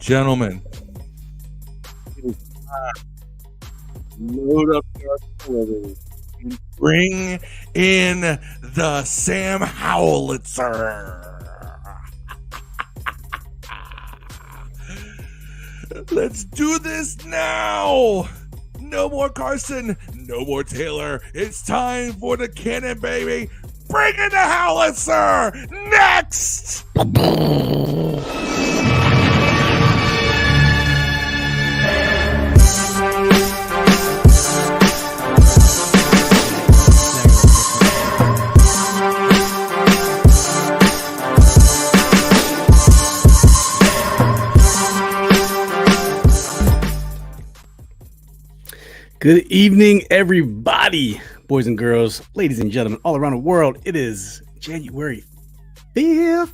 Gentlemen, it is time to load up the artillery and bring in the Sam Howellitzer. Let's do this now. No more Carson, no more Taylor. It's time for the cannon, baby. Bring in the Howellitzer next. Good evening, everybody, boys and girls, ladies and gentlemen, all around the world. It is January 5th.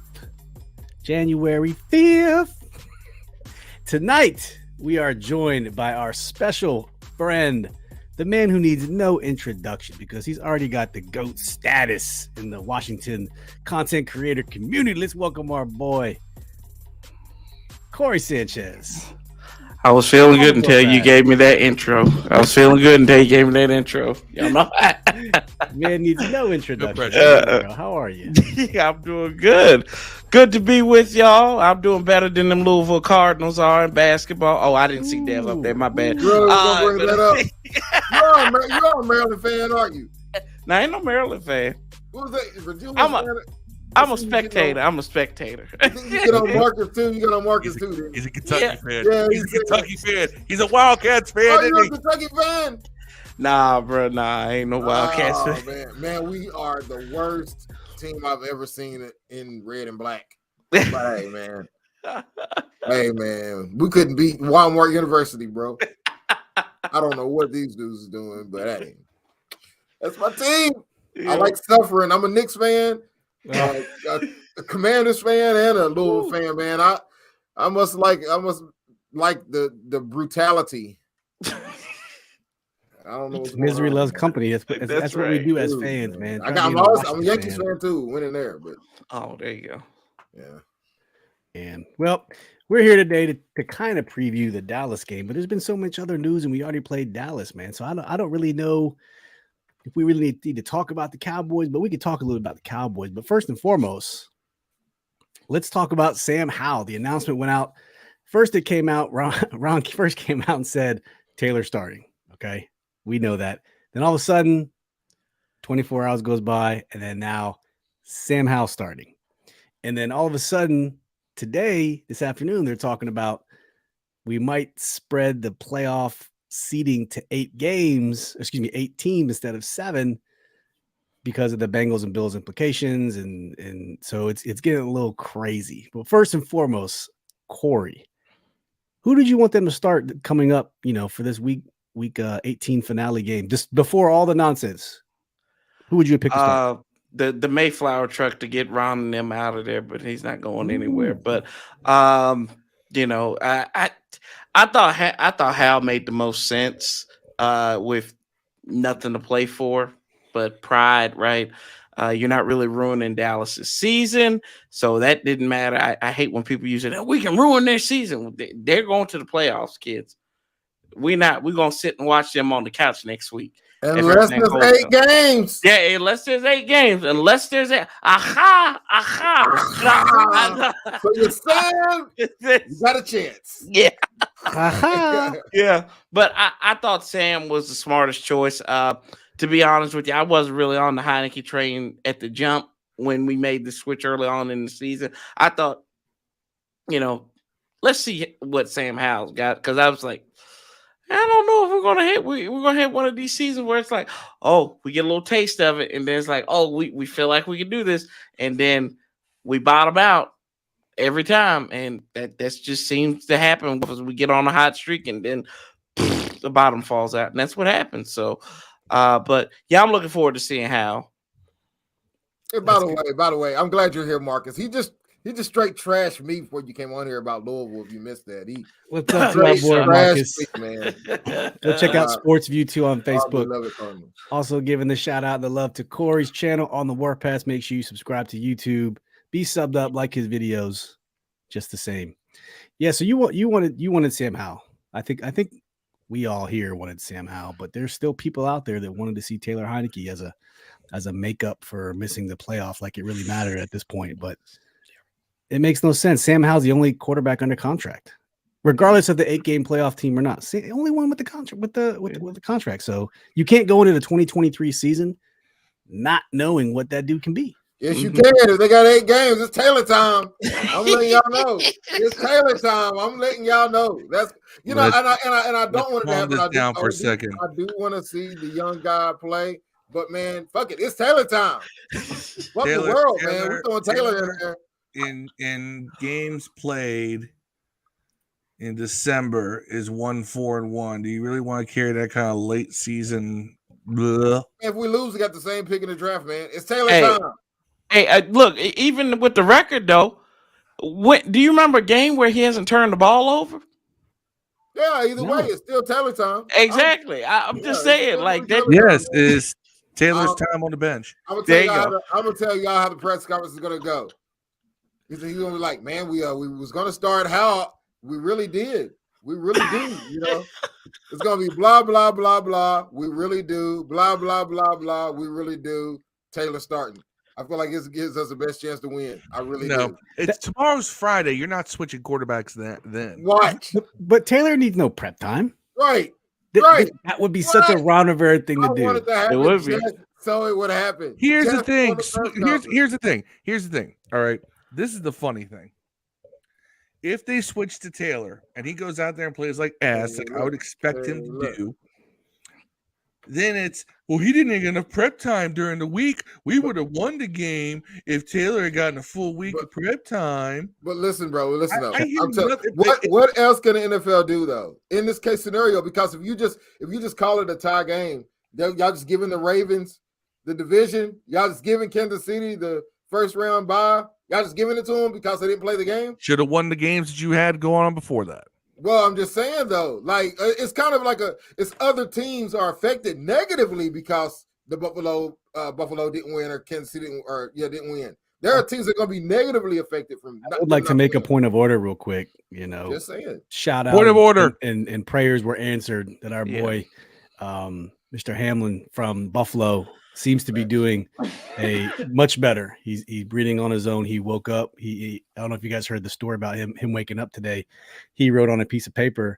Tonight, we are joined by our special friend, the man who needs no introduction because he's already got the GOAT status in the Washington content creator community. Let's welcome our boy, Corey Sanchez. I was feeling good until you gave me that intro. Y'all know. Man needs no introduction. How are you? Yeah, I'm doing good. Good to be with y'all. I'm doing better than them Louisville Cardinals are in basketball. Oh, I didn't see Dev up there. My bad. Bro, bring that up. You're a Maryland fan, aren't you? No, I ain't no Maryland fan. What was that? Virginia I'm a spectator. You get on Marcus too. You get on Marcus too. He's a Kentucky fan. Yeah, he's a Kentucky fan. He's a Wildcats fan. Oh, you're a Kentucky fan? Nah, bro. Nah, I ain't no Wildcats fan. Man, we are the worst team I've ever seen in red and black. But hey, man. We couldn't beat Walmart University, bro. I don't know what these dudes are doing, but hey, that's my team. Yeah. I like suffering. I'm a Knicks fan. A Commanders fan and a Louisville fan, man. I must like the brutality. I don't know. Misery loves company. That's what we do as fans, man. I'm a Yankees fan too. Went in there, but there you go. Yeah. And well, we're here today to kind of preview the Dallas game, but there's been so much other news, and we already played Dallas, man. So I don't really know if we really need to talk about the Cowboys, but we could talk a little about the Cowboys. But first and foremost, let's talk about Sam Howell. The announcement went out. First, it came out. Ron first came out and said Taylor starting. Okay, we know that. Then all of a sudden, 24 hours goes by, and then now Sam Howell starting. And then all of a sudden, this afternoon, they're talking about we might spread the playoff seeding to 8 teams instead of 7 because of the Bengals and Bills implications. And so it's getting a little crazy. But first and foremost, Corey, who did you want them to start coming up, for this week 18 finale game, just before all the nonsense? Who would you pick to start? The Mayflower truck to get Ron and them out of there, but he's not going anywhere. But I thought Hal made the most sense with nothing to play for but pride, right? You're not really ruining Dallas's season, so that didn't matter. I hate when people use it. Oh, we can ruin their season. They're going to the playoffs, kids. We're gonna sit and watch them on the couch next week. Unless there's 8 games. Yeah, unless there's 8 games. Unless there's So you're saying you got a chance. Yeah. Yeah. But I thought Sam was the smartest choice. To be honest with you, I wasn't really on the Heineke train at the jump when we made the switch early on in the season. I thought, let's see what Sam Howell's got, because I was like, I don't know if we're gonna hit one of these seasons where it's like, oh, we get a little taste of it, and then it's like, oh, we feel like we can do this, and then we bottom out every time, and that just seems to happen because we get on a hot streak, and then the bottom falls out, and that's what happens. So, but yeah, I'm looking forward to seeing how. Hey, by the way, I'm glad you're here, Marcus. He just straight trashed me before you came on here about Louisville. If you missed that, what's up to my boy Marcus? Man. Go check out Sports View 2 on Facebook. Also giving the shout out and the love to Corey's channel on the Warpath. Make sure you subscribe to YouTube. Be subbed up, like his videos, just the same. Yeah, so you wanted Sam Howell. I think we all here wanted Sam Howell, but there's still people out there that wanted to see Taylor Heineke as a makeup for missing the playoff, like it really mattered at this point. But it makes no sense. Sam Howell's the only quarterback under contract, regardless of the 8-game playoff team or not. See, the only one with the contract with the contract. So you can't go into the 2023 season not knowing what that dude can be. Yes, you can. If they got 8 games, it's Taylor time. I'm letting y'all know. It's Taylor time. I'm letting y'all know. That's and I don't want it to happen. I do want to see the young guy play, but man, fuck it. It's Taylor time. Fuck the world, man. We're throwing Taylor in there. In games played in December is 1-4-1. Do you really want to carry that kind of late season? Blah? If we lose, we got the same pick in the draft, man. It's Taylor time. Hey, look, even with the record though, do you remember a game where he hasn't turned the ball over? Yeah, either way, it's still Taylor time. Exactly. I'm just saying, like that. Yes, is Taylor's time on the bench. I'm gonna tell y'all how the press conference is gonna go. He's gonna be like, man, we was gonna start how we really did. We really do, you know. It's gonna be blah blah blah blah. We really do. Blah blah blah blah. We really do. Taylor starting. I feel like it gives us the best chance to win. I really do. It's tomorrow's Friday. You're not switching quarterbacks then. What? But Taylor needs no prep time. Right. That would be such a Ron Rivera thing to do. It would be. So it would happen. Here's the thing. Here's the thing. All right. This is the funny thing. If they switch to Taylor and he goes out there and plays like ass, like I would expect him to do, then it's, well, he didn't get enough prep time during the week. We would have won the game if Taylor had gotten a full week of prep time. But listen, bro, what else can the NFL do though in this case scenario? Because if you just call it a tie game, y'all just giving the Ravens the division, y'all just giving Kansas City the first round bye, y'all just giving it to them because they didn't play the game. Should have won the games that you had going on before that. Well, I'm just saying though, like it's kind of like it's other teams are affected negatively because the Buffalo didn't win or Kansas City didn't win. There are teams that are going to be negatively affected from. I would like to make a point of order real quick. You know, just saying. Shout out. Point of order. And prayers were answered that our boy, Mr. Hamlin from Buffalo, seems to be doing a much better. He's breathing on his own. He woke up. He I don't know if you guys heard the story about him waking up today. He wrote on a piece of paper,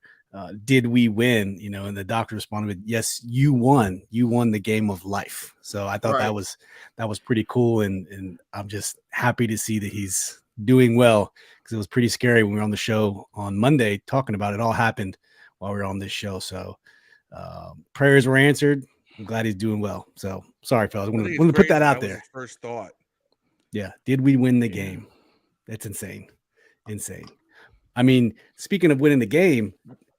"Did we win?" You know, and the doctor responded with, "Yes, you won. You won the game of life." So I thought that was pretty cool, and I'm just happy to see that he's doing well because it was pretty scary when we were on the show on Monday talking about it. All happened while we were on this show. So prayers were answered. I'm glad he's doing well. So sorry, fellas. I wanted to put that out there. First thought. Yeah. Did we win the game? That's insane. Insane. I mean, speaking of winning the game,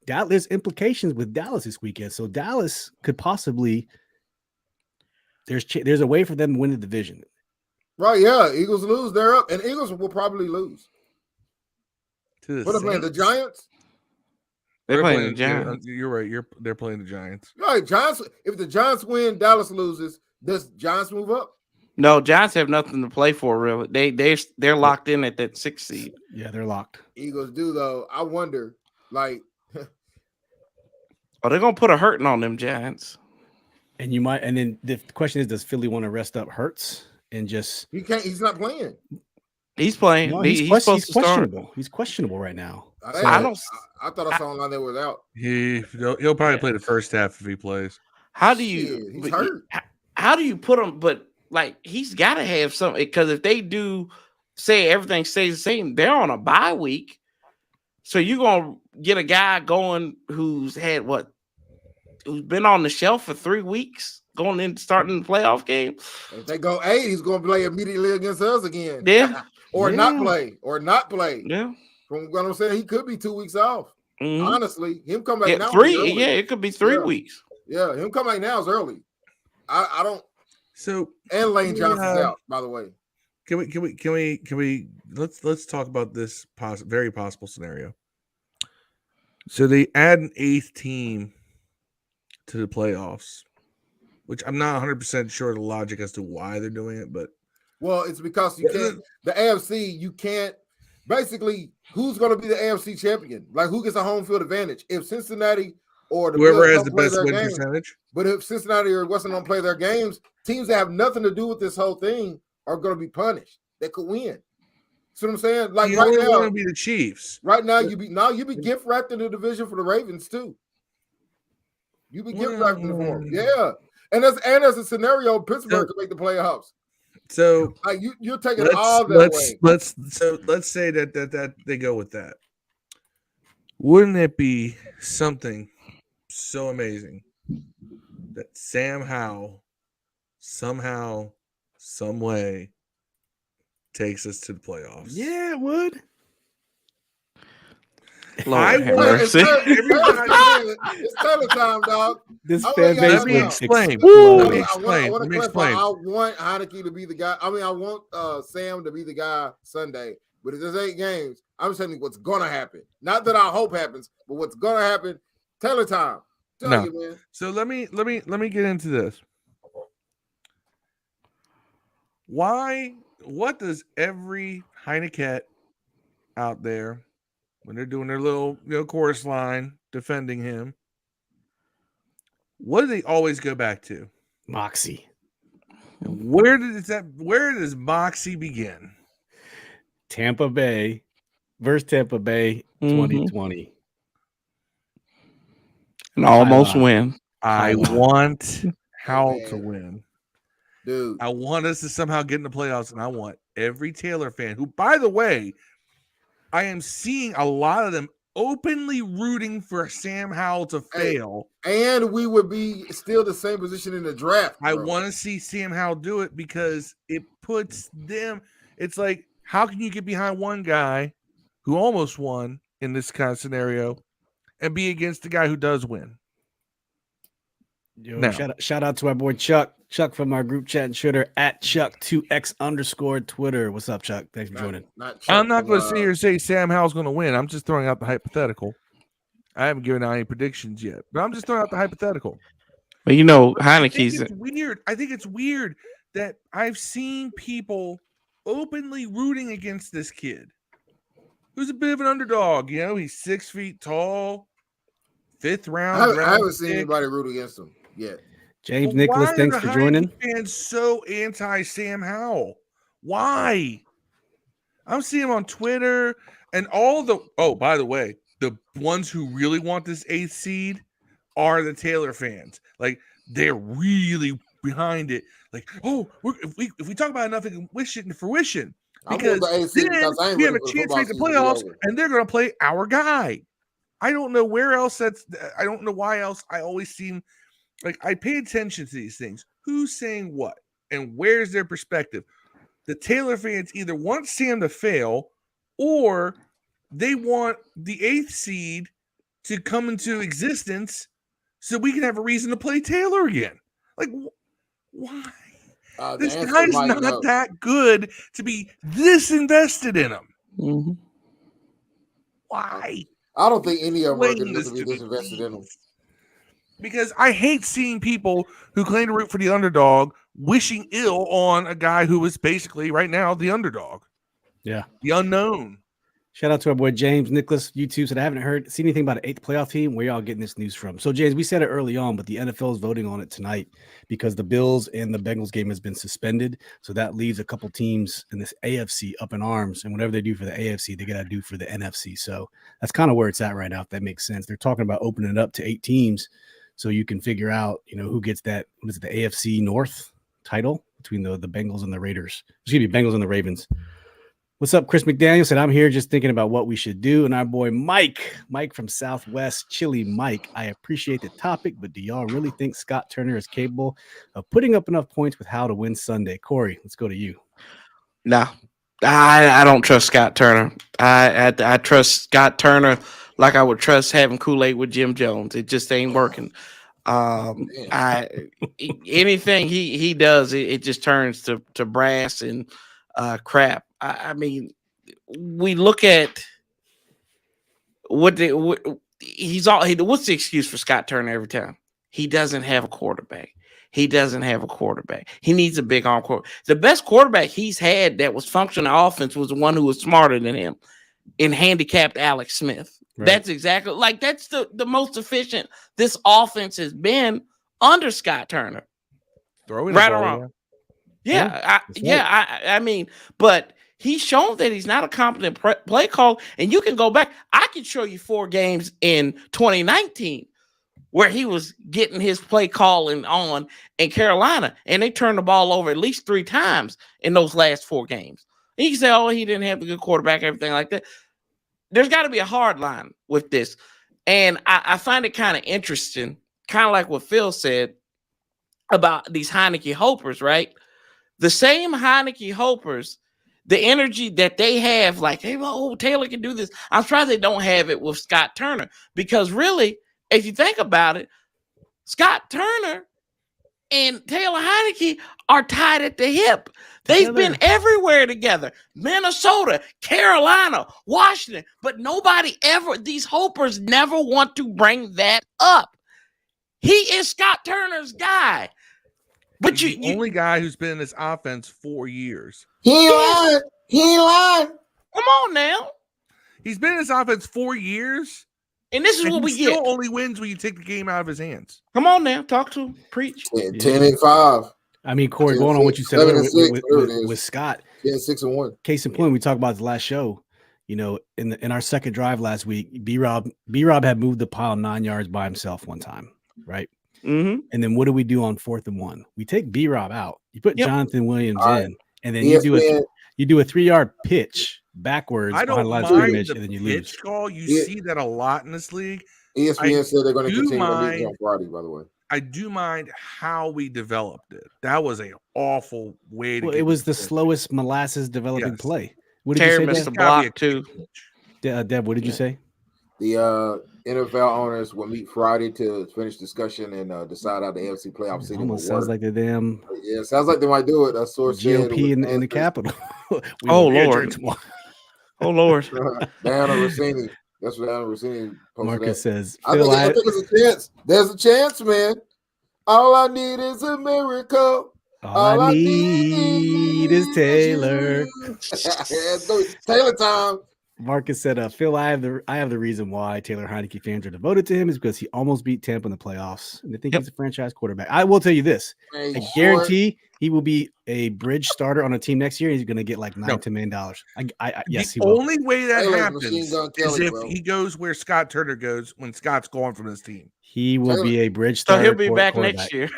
there's implications with Dallas this weekend. So Dallas could possibly there's a way for them to win the division. Right. Yeah. Eagles lose. They're up, and Eagles will probably lose. What are they playing? The Giants? They're playing the Giants. You're right. They're playing the Giants. Right, Giants. If the Giants win, Dallas loses. Does Giants move up? No, Giants have nothing to play for. Really, they're locked in at that 6th seed. Yeah, they're locked. Eagles do though. I wonder, like, they're gonna put a hurting on them Giants. And you might. And then the question is, does Philly want to rest up Hurts and just? He can't. He's not playing. He's playing. No, he's questionable. He's questionable right now. I thought I saw online they were out. He'll probably play the first half if he plays. How do you? He's hurt. How do you put him? But like he's got to have something because if they do say everything stays the same, they're on a bye week. So you're gonna get a guy going who's been on the shelf for 3 weeks, going in starting the playoff game. If they go 8, he's gonna play immediately against us again. Yeah. Not play. Yeah. From what I'm saying, he could be 2 weeks off. Mm-hmm. Honestly, him come back now. 3. Yeah, it could be 3 weeks. Yeah, him come back now is early. I don't. So and Lane Johnson's out, by the way. Can we let's talk about this very possible scenario. So they add an 8th team to the playoffs, which I'm not 100% sure the logic as to why they're doing it, but well, it's because you can't. The AFC, you can't. basically who's going to be the AFC champion? Like who gets a home field advantage? If Cincinnati or the Whoever Bills has don't the play best their win games, percentage. but if Cincinnati or Western don't play their games, teams that have nothing to do with this whole thing are going to be punished. They could win. See what I'm saying? Like The right only now, one would be the Chiefs. right now you be gift wrapped in the division for the Ravens too. You be gift wrapped in the form, yeah. And as a scenario, Pittsburgh could make the playoffs. So like you're taking all that away. Let's say that they go with that. Wouldn't it be something so amazing that Sam Howell somehow, some way takes us to the playoffs? Yeah, it would. Lord have It's mercy. Taylor time, dog. This I fan wanna base Let me would explain. explode. Let me I explain. want Let to me clarify. explain. I want Heineke to be the guy. I mean, I want Sam to be the guy Sunday. But if there's 8 games, I'm telling you what's gonna happen. Not that I hope happens, but what's gonna happen. Taylor time. Tell you, man. So let me get into this. What does every Heineke out there, when they're doing their little chorus line defending him, what do they always go back to? Moxie. Where does Moxie begin? Tampa Bay versus Tampa Bay 2020. And almost win. I want Howell to win. Dude. I want us to somehow get in the playoffs, and I want every Taylor fan who, by the way, I am seeing a lot of them openly rooting for Sam Howell to fail. And we would be still the same position in the draft. I want to see Sam Howell do it because it puts them. It's like, how can you get behind one guy who almost won in this kind of scenario and be against the guy who does win? Yo, shout out to our boy Chuck from our group chat and Twitter at Chuck2X_ Twitter. What's up, Chuck? Thanks for joining. I'm not going to sit here and say Sam Howell's going to win. I'm just throwing out the hypothetical. I haven't given out any predictions yet, but I'm just throwing out the hypothetical. Well, Heineke's. I think it's weird that I've seen people openly rooting against this kid, who's a bit of an underdog. He's 6 feet tall, 5th round. I haven't seen anybody root against him yet. James Nicholas, thanks for joining. Fans so anti Sam Howell. Why? I'm seeing him on Twitter and all the. Oh, by the way, the ones who really want this 8th seed are the Taylor fans. Like, they're really behind it. Like, if we talk about enough, we can wish it into fruition. Because then we have a chance to make the playoffs, and they're going to play our guy. I don't know where else I don't know why else I always seem like I pay attention to these things. Who's saying what? And where's their perspective? The Taylor fans either want Sam to fail or they want the 8th seed to come into existence so we can have a reason to play Taylor again. Like, why? This guy's not that good to be this invested in him. Mm-hmm. Why? I don't think any of them are going to be this invested in him. Because I hate seeing people who claim to root for the underdog wishing ill on a guy who is basically right now the underdog. Yeah. The unknown. Shout out to our boy James Nicholas, YouTube said, I haven't seen anything about an 8th playoff team. Where y'all getting this news from? So, James, we said it early on, but the NFL is voting on it tonight because the Bills and the Bengals game has been suspended. So that leaves a couple teams in this AFC up in arms. And whatever they do for the AFC, they got to do for the NFC. So that's kind of where it's at right now, if that makes sense. They're talking about opening it up to 8 teams so you can figure out, who gets that, what is it, the AFC North title between the Bengals and the Raiders. Excuse me, Bengals and the Ravens. What's up, Chris McDaniel said, I'm here just thinking about what we should do. And our boy Mike from Southwest, Chili Mike, I appreciate the topic, but do y'all really think Scott Turner is capable of putting up enough points with Howell to win Sunday? Corey, let's go to you. No, I don't trust Scott Turner. I trust Scott Turner like I would trust having Kool-Aid with Jim Jones. It just ain't working. Anything he does, it just turns to brass and crap. I mean, we look at what's the excuse for Scott Turner every time? He doesn't have a quarterback. He needs a big arm quarterback. The best quarterback he's had that was functioning offense was the one who was smarter than him. and handicapped Alex Smith. Right. That's exactly that's the most efficient this offense has been under Scott Turner. Throwing Right the ball, around. yeah. I mean, but he's shown that he's not a competent play call. And you can go back. I can show you 4 games in 2019 where he was getting his play calling on in Carolina, and they turned the ball over at least 3 times in those last 4 games. And you can say, oh, he didn't have a good quarterback, everything like that. There's got to be a hard line with this. And I find it kind of interesting, kind of like what Phil said about these Heineke Hopers, right? The same Heineke Hopers, the energy that they have, like, hey, well, Taylor can do this. I'm sure they don't have it with Scott Turner, because really, if you think about it, Scott Turner and Taylor Heineke are tied at the hip. They've been everywhere together. Minnesota, Carolina, Washington, but nobody ever, these Hopers never want to bring that up. He is Scott Turner's guy. But He's the only guy who's been in this offense 4 years. He lied. Come on now. He's been in this offense 4 years. And this is what we get. Still only wins when you take the game out of his hands. Come on now, talk to him, preach. 10-5. I mean, Corey, going on what you said with Scott. 6-1. Case in point, we talked about the last show. You know, in our second drive last week, B-Rob had moved the pile 9 yards by himself one time, right? Mm-hmm. And then what do we do on 4th and 1? We take B-Rob out. You put Jonathan Williams in, and then you do a 3-yard pitch backwards behind the line of scrimmage, and then you lose. Call. You see that a lot in this league. ESPN said they're going to continue on Friday, by the way. I do mind how we developed it. That was an awful way to it was the slowest molasses developing play. What did Terry you say? Missed the block too. Deb, what did you say? The NFL owners will meet Friday to finish discussion and decide how the AFC playoff season will work. Sounds like the damn. Yeah, sounds like they might do it. A source GOP in the Capitol. Oh Lord. Oh Lord. Diana Rossini. That's what Diana Rossini posted. Marcus says, I think there's a chance. There's a chance, man. All I need is a miracle. All I need is Taylor. Taylor time. Marcus said, Phil, I have the reason why Taylor Heineke fans are devoted to him is because he almost beat Tampa in the playoffs. And I think he's a franchise quarterback. I will tell you this. I guarantee he will be a bridge starter on a team next year. He's going to get like $9-10 million. Yes, he will. The only way that happens is if he goes where Scott Turner goes when Scott's gone from his team. He will be a bridge starter. So he'll be back next year.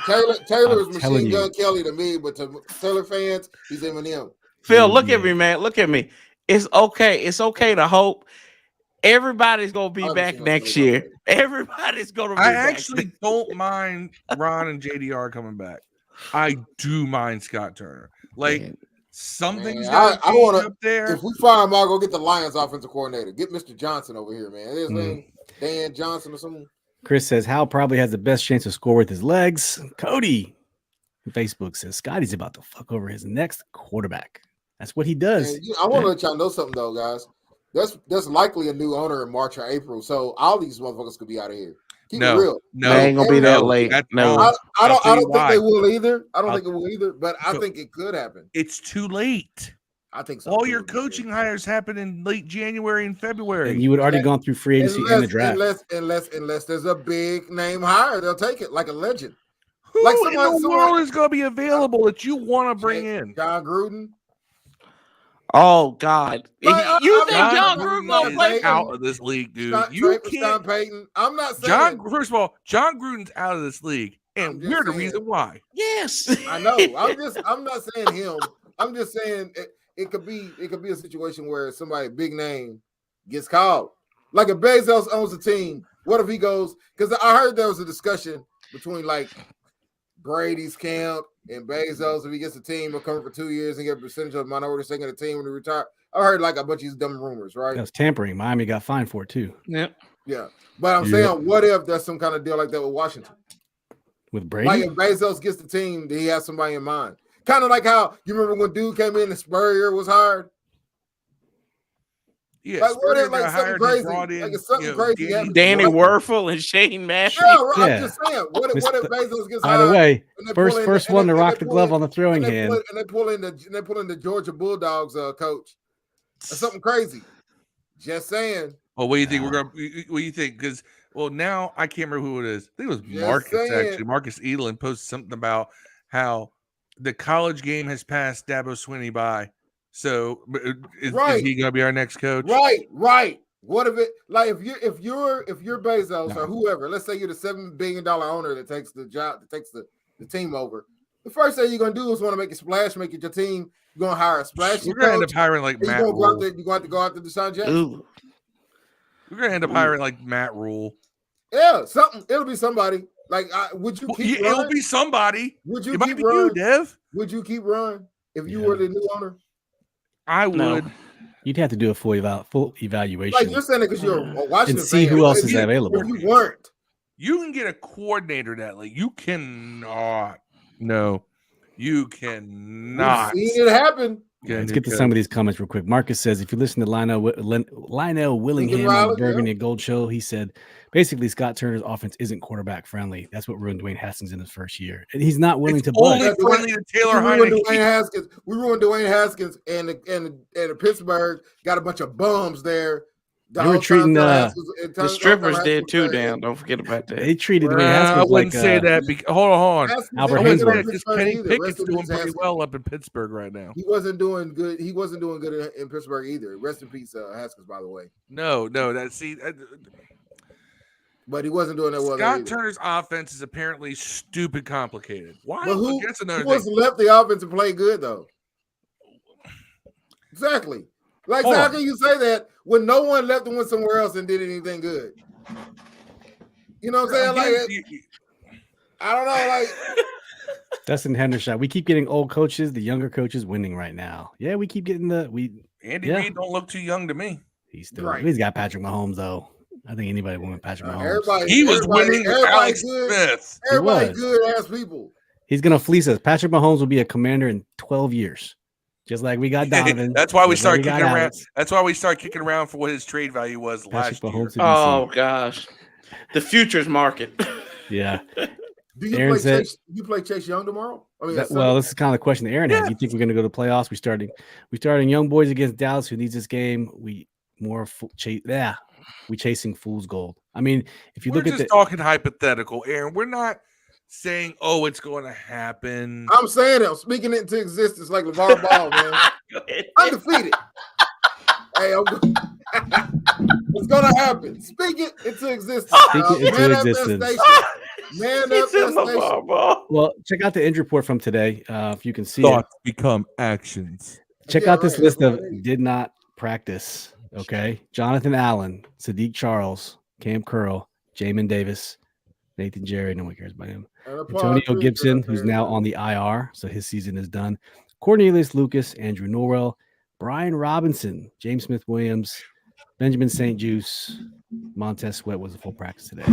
Taylor is Machine Gun Kelly to me, but to Taylor fans, he's Eminem. Phil, look at me, man. Look at me. It's okay. It's okay to hope. Everybody's gonna be back next year. Everybody's gonna be back. I actually don't mind Ron and JDR coming back. I do mind Scott Turner. Like something's I want to up there. If we fire him, I'll go get the Lions offensive coordinator. Get Mr. Johnson over here, man. His name Dan Johnson or something. Chris says Howell probably has the best chance to score with his legs. Cody on Facebook says Scotty's about to fuck over his next quarterback. That's what he does. And, I want to let y'all know something though, guys. There's likely a new owner in March or April, so all these motherfuckers could be out of here. Keep it real. No, they ain't gonna be that late. No, I don't think they will either. I don't think it will either, but I think it could happen. It's too late. I think so. All your coaching hires happen in late January and February. And you would already gone through free agency and the draft. Unless there's a big name hire, they'll take it like a legend. Who in the world is going to be available that you want to bring in? John Gruden. Oh God! You think John Gruden gonna play out of this league, dude? You can't. Payton. I'm not saying. First of all, John Gruden's out of this league, and we're the reason why. Yes, I know. I'm not saying him. I'm just saying it could be a situation where somebody big name gets called. Like if Bezos owns a team, what if he goes? Because I heard there was a discussion between like Brady's camp and Bezos. If he gets a team, he'll come for 2 years and get a percentage of the minority stake in the team when he retire. I heard like a bunch of these dumb rumors, right? That was tampering. Miami got fined for it too. Yep. Yeah. But I'm saying, what if there's some kind of deal like that with Washington? With Brady? Like if Bezos gets the team, he has somebody in mind. Kind of like how you remember when dude came in and Spurrier was hired? Yeah, like what if like something crazy? Like it's something crazy. Danny Werfel and Shane Mashie. Yeah, I'm just saying. What if Bezos gets hired? By the way, first one to rock the glove on the throwing hand. And they pull in the Georgia Bulldogs coach. Or something crazy. Just saying. Well, what do you think? What do you think? Because now I can't remember who it is. I think it was Marcus actually. Marcus Edelin posted something about how the college game has passed Dabo Swinney by. So is he gonna be our next coach? Right. What if it if you're Bezos or whoever, let's say you're the $7 billion owner that takes the job, that takes the team over. The first thing you're gonna do is want to make a splash, make it your team. You're gonna hire a splash. We're gonna end up hiring like Matt Rule. You're going to have to go after Deshaun Jackson. Ooh. We're gonna end up hiring like Matt Rule. Yeah, it'll be somebody. Like, would you keep Ron? It'll be somebody. Would you it keep might be Ron? you, Dev? Would you keep Ron if you were the new owner? I would. No. You'd have to do a full evaluation. Like, you're saying it because you're watching and see who else is available. If you weren't. You can get a coordinator that you cannot. No, you cannot. We've seen it happen. Let's get to some of these comments real quick. Marcus says, if you listen to Lionel Willingham on the Burgundy and Gold show, he said, basically, Scott Turner's offense isn't quarterback friendly. That's what ruined Dwayne Haskins in his first year. And he's not willing to budge. Only friendly to Taylor Heineke. We ruined Dwayne Haskins, and the Pittsburgh got a bunch of bums there. They were treating the strippers did too. Damn, don't forget about that. They treated Dwayne Haskins I wouldn't say that. Hold on. Albert Hainsworth. Kenny Pickett's doing pretty well up in Pittsburgh right now. He wasn't doing good. He wasn't doing good in Pittsburgh either. Rest in peace, Haskins, by the way. No. But he wasn't doing that well. Scott Turner's offense is apparently stupid complicated. Why? But who wasn't left the offense to play good though? Exactly. Like, how can you say that when no one left and went somewhere else and did anything good? You know what I'm saying? Like, I don't know. Like, Dustin Hendershot. We keep getting old coaches, the younger coaches winning right now. Yeah, we keep getting Andy Reid don't look too young to me. He's got Patrick Mahomes though. I think anybody won with Patrick Mahomes. He was winning with Alex Smith. Everybody good ass people. He's gonna fleece us. Patrick Mahomes will be a commander in 12 years. Just like we got Donovan. That's why we start kicking around. That's why we start kicking around for what his trade value was last year. Oh gosh, the futures market. Yeah. Do you play Chase Young tomorrow? I mean, this is kind of the question that Aaron has. You think we're going to go to the playoffs? We starting young boys against Dallas, who needs this game. We chasing fool's gold. I mean, if you look at talking hypothetical, Aaron, we're not saying, it's going to happen. I'm saying it. I'm speaking it into existence like LeVar Ball, man. Undefeated. Hey, it's going to happen. Speak it into existence. Speak it into existence. Man up station. Well, check out the injury report from today. If you can see Thoughts become actions. Check out this list of did not practice. Okay. Jonathan Allen, Sadiq Charles, Cam Curl, Jamin Davis, Nathan Jerry, no one cares about him. Antonio Gibson, who's now on the IR, so his season is done. Cornelius Lucas, Andrew Norwell, Brian Robinson, James Smith-Williams, Benjamin St. Juice, Montez Sweat was a full practice today.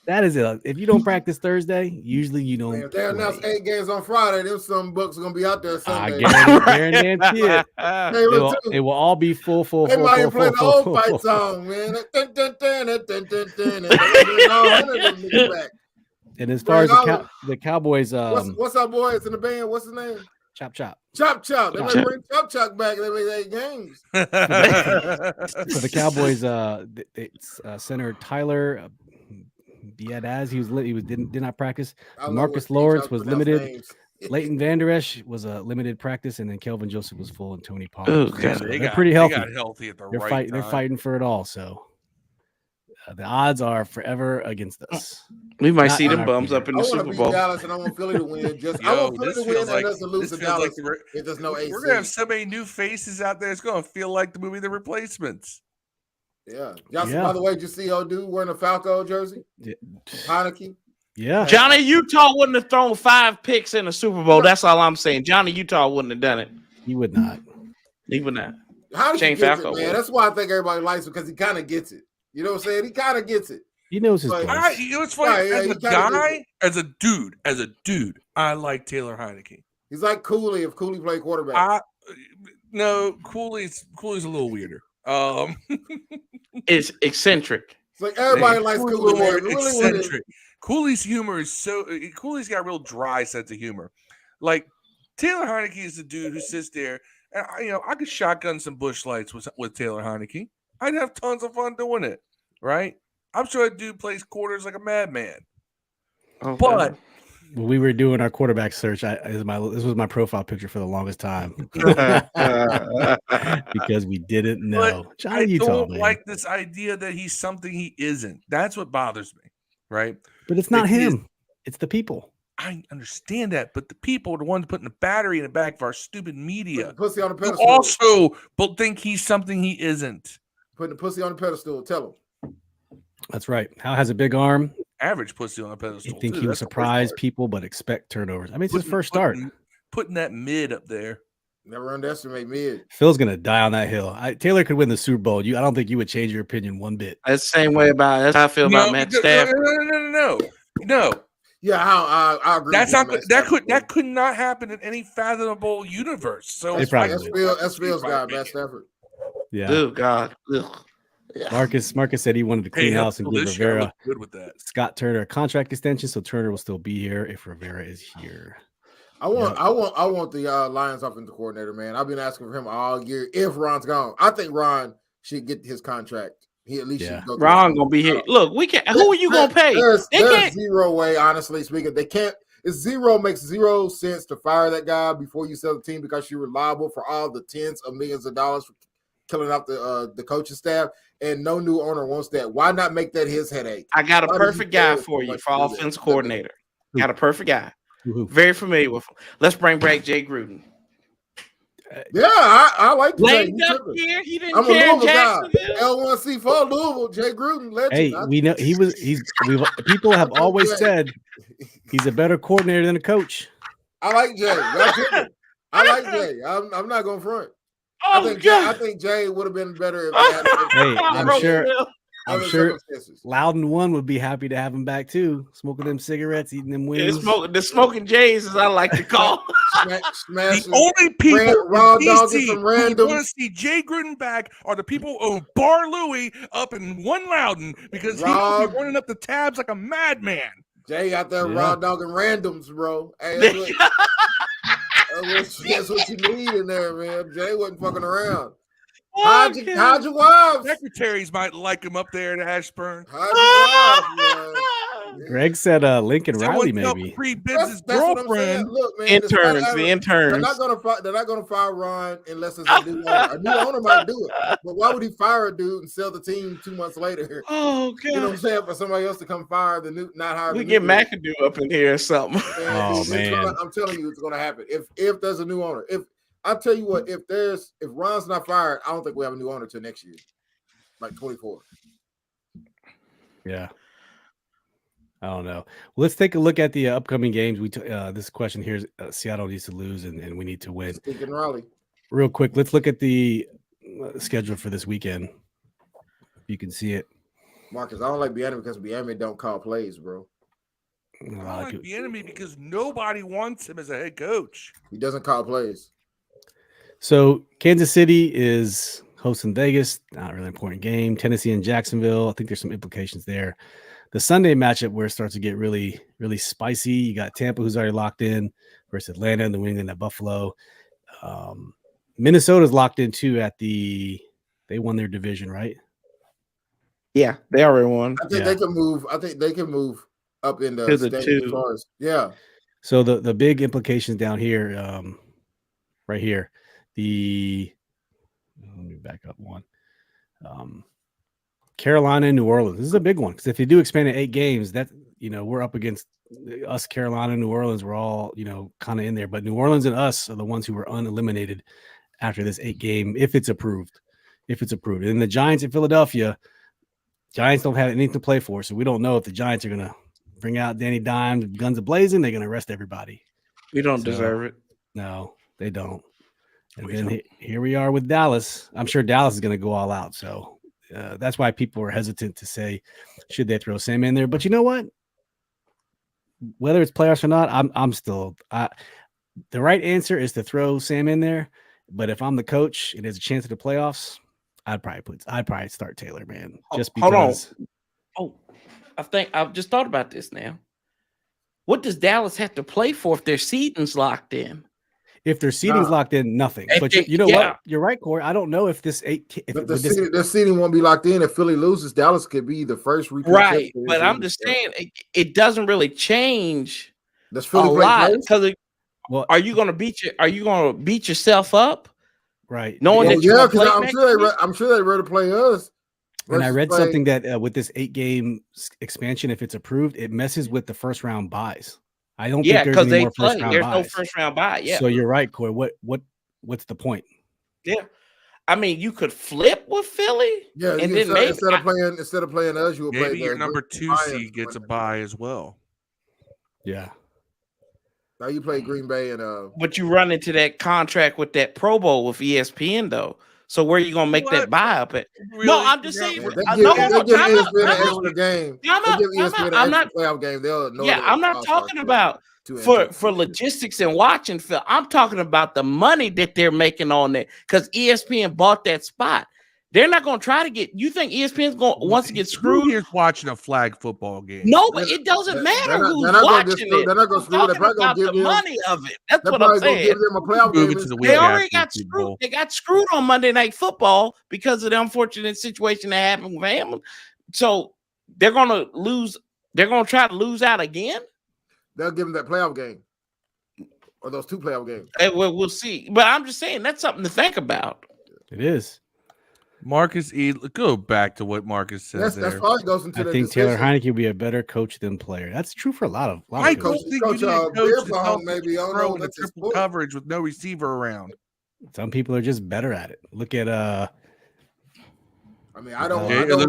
That is it. If you don't practice Thursday, usually you don't. If they announce 8 games on Friday, them some books are gonna be out there Sunday. I guarantee it. It will all be full. They might play the old fight song, man. And as far as the Cowboys, what's our boys in the band? What's his name? Chop Chop. Chop Chop. They might bring Chop Chop back. They make 8 games. So the Cowboys, center Tyler Biadasz, he did not practice. Marcus Lawrence was limited. Leighton Vander Esch was a limited practice, and then Kelvin Joseph was full, and Tony Pollard. They're pretty healthy. They got healthy at the right time. They're fighting for it all. So the odds are forever against us. We might see them bums up in the Super Bowl. Dallas, and I want Philly to win. I want Philly to win and us to lose to Dallas. If there's no AC. We're gonna have so many new faces out there. It's gonna feel like the movie The Replacements. Yeah. By the way, did you see old dude wearing a Falco jersey? Yeah. Heineke. Yeah. Johnny Utah wouldn't have thrown 5 picks in the Super Bowl. That's all I'm saying. Johnny Utah wouldn't have done it. He would not. He would not. Heineke gets it, man. That's why I think everybody likes him, because he kind of gets it. You know what I'm saying? He kind of gets it. He knows his place. You know what's funny? As a dude, I like Taylor Heineke. He's like Cooley if Cooley played quarterback. No, Cooley's a little weirder. It's eccentric. It's like everybody likes Cooley. More eccentric. Cooley's humor is Cooley's got a real dry sense of humor. Like Taylor Heineke is the dude who sits there, and I could shotgun some Busch Lights with Taylor Heineke. I'd have tons of fun doing it, right? I'm sure that dude plays quarters like a madman. Okay. But when we were doing our quarterback search, this was my profile picture for the longest time because we didn't know. Johnny I Utah, don't man. like this idea that he's something he isn't. That's what bothers me, right? But it's not That he is- him. It's the people. I understand that, but the people are the ones putting the battery in the back of our stupid Putting media the pussy on the who pedestal. also think he's something he isn't. Putting the pussy on the pedestal. Tell him. That's right. Hal has a big arm. Average pussy on a pedestal. You think too. he would That's the worst surprise part. people, but expect turnovers. I mean, it's his first start. Putting that mid up there. Never underestimate mid. Phil's gonna die on that hill. Taylor could win the Super Bowl. I don't think you would change your opinion one bit. That's the same way about. That's how I feel about Matt Stafford. No. Yeah, I agree. That's with not you, Matt that could not happen in any fathomable universe. So They probably would. That's Phil's guy, Matt Stafford. Yeah. Oh God. Ugh. Yeah. Marcus said he wanted to clean house and give Rivera good with that. Scott Turner a contract extension, so Turner will still be here if Rivera is here. I want the Lions offensive coordinator, man. I've been asking for him all year. If Ron's gone, I think Ron should get his contract. He at least should go. Ron gonna be here. Look, we can't. Who are you gonna pay? There's zero way, honestly speaking. They can't. Makes zero sense to fire that guy before you sell the team because you're liable for all the tens of millions of dollars for killing out the coaching staff, and no new owner wants that. Why not make that his headache? I got a perfect guy for you for offense coordinator. Got a perfect guy. Very familiar with him. Let's bring back Jay Gruden. Yeah, I like Jay. He didn't care in Jacksonville. L1C4 Louisville, Jay Gruden, legend. Hey, we know people have always said he's a better coordinator than a coach. I like Jay. I like Jay. I'm not going front. I think Jay would have been better. I'm sure Loudon 1 would be happy to have him back too. Smoking them cigarettes, eating them wings. The smoking Jays, as I like to call. The only people who want to see Jay Gruden back are the people who bar Louie up in one Loudon because he will be running up the tabs like a madman. Jay out there raw dogging randoms, bro. Hey, that's what you need in there, man. Jay wasn't fucking around. How'd your wives? Secretaries might like him up there at Ashburn. Greg said Lincoln Riley, maybe. That's girlfriend. Look, man, the interns. They're not gonna fire Ron unless it's a new owner. A new owner might do it, but why would he fire a dude and sell the team 2 months later? Oh God! You know what I'm saying? For somebody else to come fire the new, not hire. We get McAdoo up in here or something. Man. I'm telling you, it's gonna happen. If there's a new owner, I'll tell you what, if Ron's not fired, I don't think we have a new owner till next year, like 24. Yeah. I don't know. Let's take a look at the upcoming games. This question here is Seattle needs to lose and we need to win. Speaking Raleigh. Real quick, let's look at the schedule for this weekend. You can see it. Marcus, I don't like Bieniemy because Bieniemy don't call plays, bro. I don't like Bieniemy because nobody wants him as a head coach. He doesn't call plays. So Kansas City is hosting Vegas. Not a really important game. Tennessee and Jacksonville. I think there's some implications there. The Sunday matchup where it starts to get really, really spicy. You got Tampa, who's already locked in, versus Atlanta and New England at Buffalo. Minnesota's locked in too they won their division, right? Yeah, they already won. I think they can move. I think they can move up in the two. As far as, yeah. So the big implications down here, right here, let me back up one. Carolina and New Orleans. This is a big one because if you do expand it 8 games, that we're up against us. Carolina and New Orleans. We're all kind of in there, but New Orleans and us are the ones who were uneliminated after this 8 game, if it's approved. And the Giants in Philadelphia. Giants don't have anything to play for, so we don't know if the Giants are going to bring out Danny Dimes, guns a-blazing. They're going to arrest everybody. We don't deserve it. No, they don't. And then here we are with Dallas. I'm sure Dallas is going to go all out. So that's why people are hesitant to say, should they throw Sam in there? But you know what? Whether it's playoffs or not, I'm still the right answer is to throw Sam in there. But if I'm the coach and there's a chance at the playoffs, I'd probably start Taylor, man. Just because. Hold on. I think I've just thought about this now. What does Dallas have to play for if their season's locked in? If their seating's locked in, nothing. But you know what? You're right, Corey. I don't know if this the seating won't be locked in. If Philly loses, Dallas could be the first repeat. Right, but I'm just saying it doesn't really change a lot because are you going to beat yourself up? Right. Knowing that I'm sure they'd rather play us. And I read something that with this 8-game expansion, if it's approved, it messes with the first round buys. I don't think there's any more first round buys. There's no first round buy. Yeah. So you're right, Corey. What's the point? Yeah. I mean, you could flip with Philly. Yeah, and then instead of playing us, you will play your number 2 seed gets a bye as well. Yeah. Now you play Green Bay and but you run into that contract with that Pro Bowl with ESPN though. So where are you gonna make that buy up at? Really? No, I'm just saying. They give ESPN an extra game. I'm not playoff game. I'm not talking about for logistics and watching film. I'm talking about the money that they're making on that because ESPN bought that spot. They're not going to try to get. You think ESPN's going wants to get screwed? Here's watching a flag football game. No, but it doesn't matter who's watching it. They're not going to screw. They're probably going to give the money of it. That's what I'm saying. Give them a playoff game. They already got screwed. They got screwed on Monday Night Football because of the unfortunate situation that happened with Hamlin. So they're going to lose. They're going to try to lose out again. They'll give them that playoff game or those 2 playoff games. We'll see. But I'm just saying that's something to think about. It is. Marcus E. Go back to what Marcus said. That's probably goes into. I think Taylor Heineke will be a better coach than player. That's true for a lot of. I don't think you need a coach maybe throw in triple coverage with no receiver around. Some people are just better at it. Look at I mean, I don't remember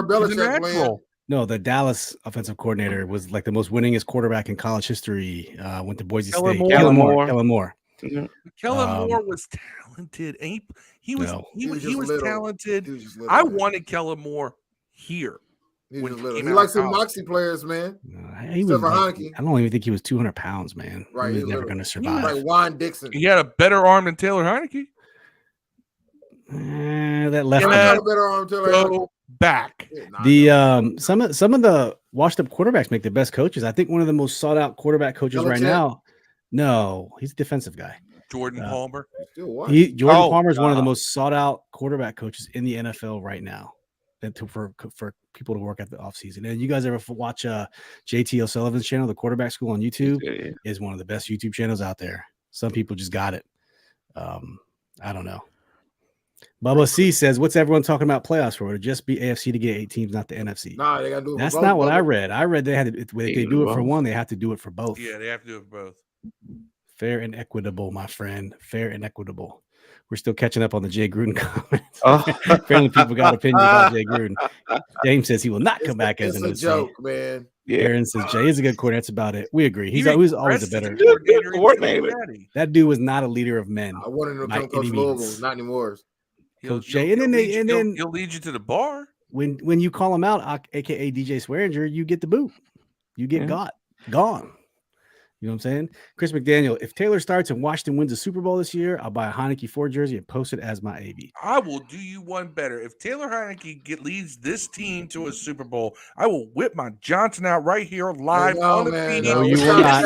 Belichick playing. No, the Dallas offensive coordinator was like the most winningest quarterback in college history. Went to Boise State. Kellen Moore. Mm-hmm. Kellen Moore was talented. He was talented. I wanted Kellen Moore here. He liked some moxie players, man. I don't even think he was 200 pounds, man. Right, he was never going to survive. Like Juan Dixon. He had a better arm than Taylor Heineke. That left had a better arm than Taylor Heineke. Back. Some of the washed up quarterbacks make the best coaches. I think one of the most sought out quarterback coaches right now. No, he's a defensive guy. Jordan Palmer. Jordan Palmer is one of the most sought out quarterback coaches in the NFL right now. For people to work at the offseason. And you guys ever watch JT O'Sullivan's channel, the quarterback school on YouTube? Is one of the best YouTube channels out there. Some people just got it. I don't know. Bubba C says, what's everyone talking about playoffs for? Would it just be AFC to get 8 teams, not the NFC? Nah, they gotta do it. That's not what I read. I read they had to, if they do it for one, they have to do it for both. Yeah, they have to do it for both. Fair and equitable, my friend. Fair and equitable. We're still catching up on the Jay Gruden comments. Apparently, people got opinions about Jay Gruden. James says he will not come back as an OC. Joke, man. Aaron says Jay is a good coordinator. That's about it. We agree. He's always a better coordinator. That dude was not a leader of men. I wanted him to come coach Louisville, not anymore. Coach Jay, and then he'll lead you to the bar. When you call him out, aka DJ Swearinger, you get the boot. You get gone. You know what I'm saying? Chris McDaniel, if Taylor starts and Washington wins a Super Bowl this year, I'll buy a Heineke 4 jersey and post it as my AB. I will do you one better. If Taylor Heineke leads this team to a Super Bowl, I will whip my Johnson out right here live on the feed. No, you will not.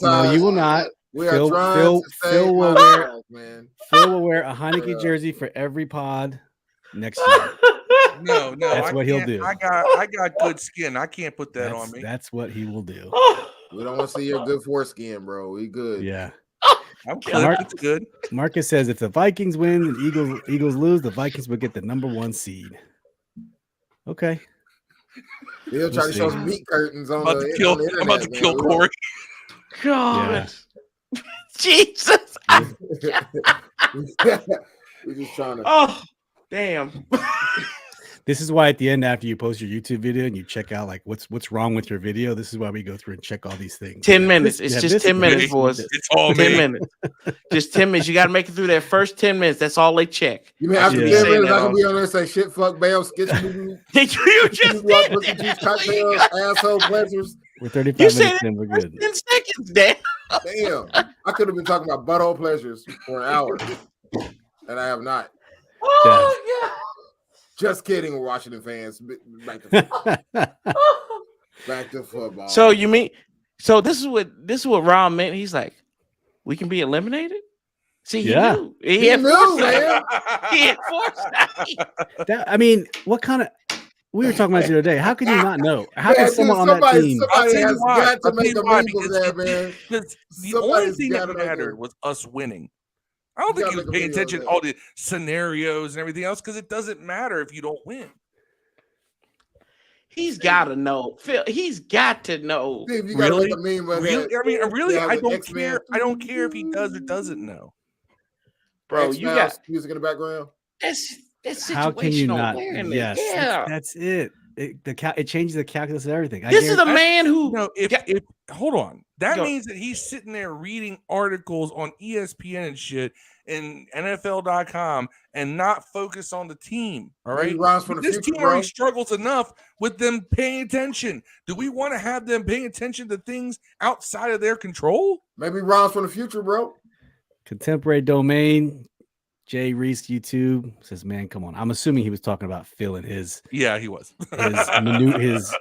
No, you will not. Phil will wear a Heineke jersey for every pod next year. No, that's what he'll do. I got good skin. I can't put that on me. That's what he will do. We don't want to see your good foreskin, bro. We good. Yeah. I'm good. It's good. Marcus says if the Vikings win and Eagles lose, the Vikings will get the number 1 seed. Okay. He'll try to show some meat curtains on the internet. I'm about to kill Corey. God. Yeah. Jesus. We're just trying to. Oh, damn. This is why at the end, after you post your YouTube video and you check out like what's wrong with your video, this is why we go through and check all these things. 10 minutes. It's just 10 minutes, boys. It's all 10 minutes. Just 10 minutes. You got to make it through that first 10 minutes. That's all they check. You mean after 10 minutes, I can be on there and say shit, fuck, bail, sketch movie. You just did. Cocktails, asshole pleasures. We're 35 minutes in. We're good. 10 seconds, damn. I could have been talking about butthole pleasures for an hour, and I have not. Oh, God. Just kidding, we're Washington fans. Back to football. So this is what Ron meant. He's like, we can be eliminated. See, Yeah. he knew. He had knew, foresight. man. He had foresight. I mean, what kind of? We were talking about it the other day. How can you not know? How can Man, someone dude, on that team? somebody tell you has why. got to I'll tell make you a why, meme of because that, man. Because the only Somebody's thing that gotta make mattered a- was us winning. I don't You think he gotta was make a paying video of attention to that. all the scenarios and everything else because it doesn't matter if you don't win. He's got to know. Phil, he's got to know. Steve, you gotta Really? make a meme of Really? that. I mean, really, Yeah, I the don't X-Men. care. I don't care if he does or doesn't know. Bro, X you Mouse got music in the background. that's How can you situational not? awareness. Yes, Yeah. that's it. It changes the calculus of everything. This is a That's- man who No, if hold on, that Go. means that he's sitting there reading articles on ESPN and shit and NFL.com and not focus on the team. All Maybe right, Ron's from the this future, team bro. already struggles enough with them paying attention. Do we want to have them paying attention to things outside of their control? Maybe Ron's from the future, bro. Contemporary domain. Jay Reese YouTube says, "Man, come on." I'm assuming he was talking about Phil and his Yeah, he was.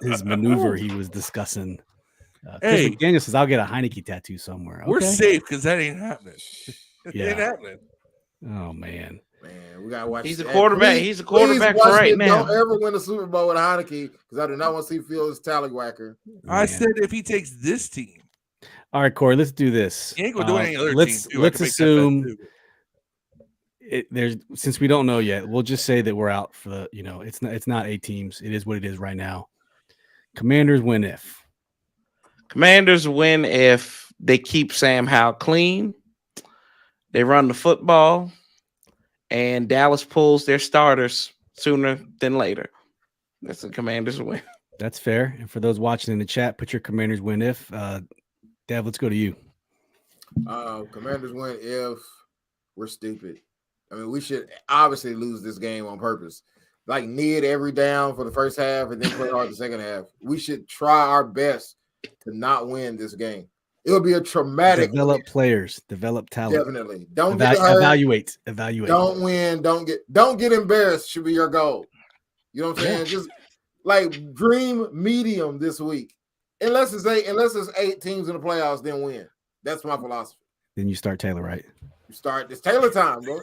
his maneuver he was discussing. Hey. Chris McDaniel says, "I'll get a Heineke tattoo somewhere." We're Okay. safe because that ain't happening. It Yeah. ain't happening. Oh man. Man, we gotta watch. he's a and quarterback. please- He's a quarterback please for watch right it. now. Don't ever win a Super Bowl with Heineke because I do not want to see Phil's tallywhacker. I Man. said if he takes this team, All right, Corey, let's do this. he ain't gonna do any other let's team. Too. I let's can make that bet, assume too. there's since we don't know yet, we'll just say that we're out for the, it's not 8 teams. It is what it is right now. Commanders win if. Commanders win if they keep Sam Howell clean, they run the football, and Dallas pulls their starters sooner than later. That's the Commanders win. That's fair. And for those watching in the chat, put your Commanders win if. Dev, let's go to you. Commanders win if we're stupid. I mean, we should obviously lose this game on purpose. Like, knee it every down for the first half and then play hard the second half. We should try our best to not win this game. It'll be a traumatic Develop players, develop talent. Definitely. Don't get hurt. Evaluate. Don't win. Don't get embarrassed should be your goal. You know what I'm saying? Just like dream medium this week. Unless it's 8 teams in the playoffs, then win. That's my philosophy. Then you start Taylor, right? You start. It's Taylor time, bro.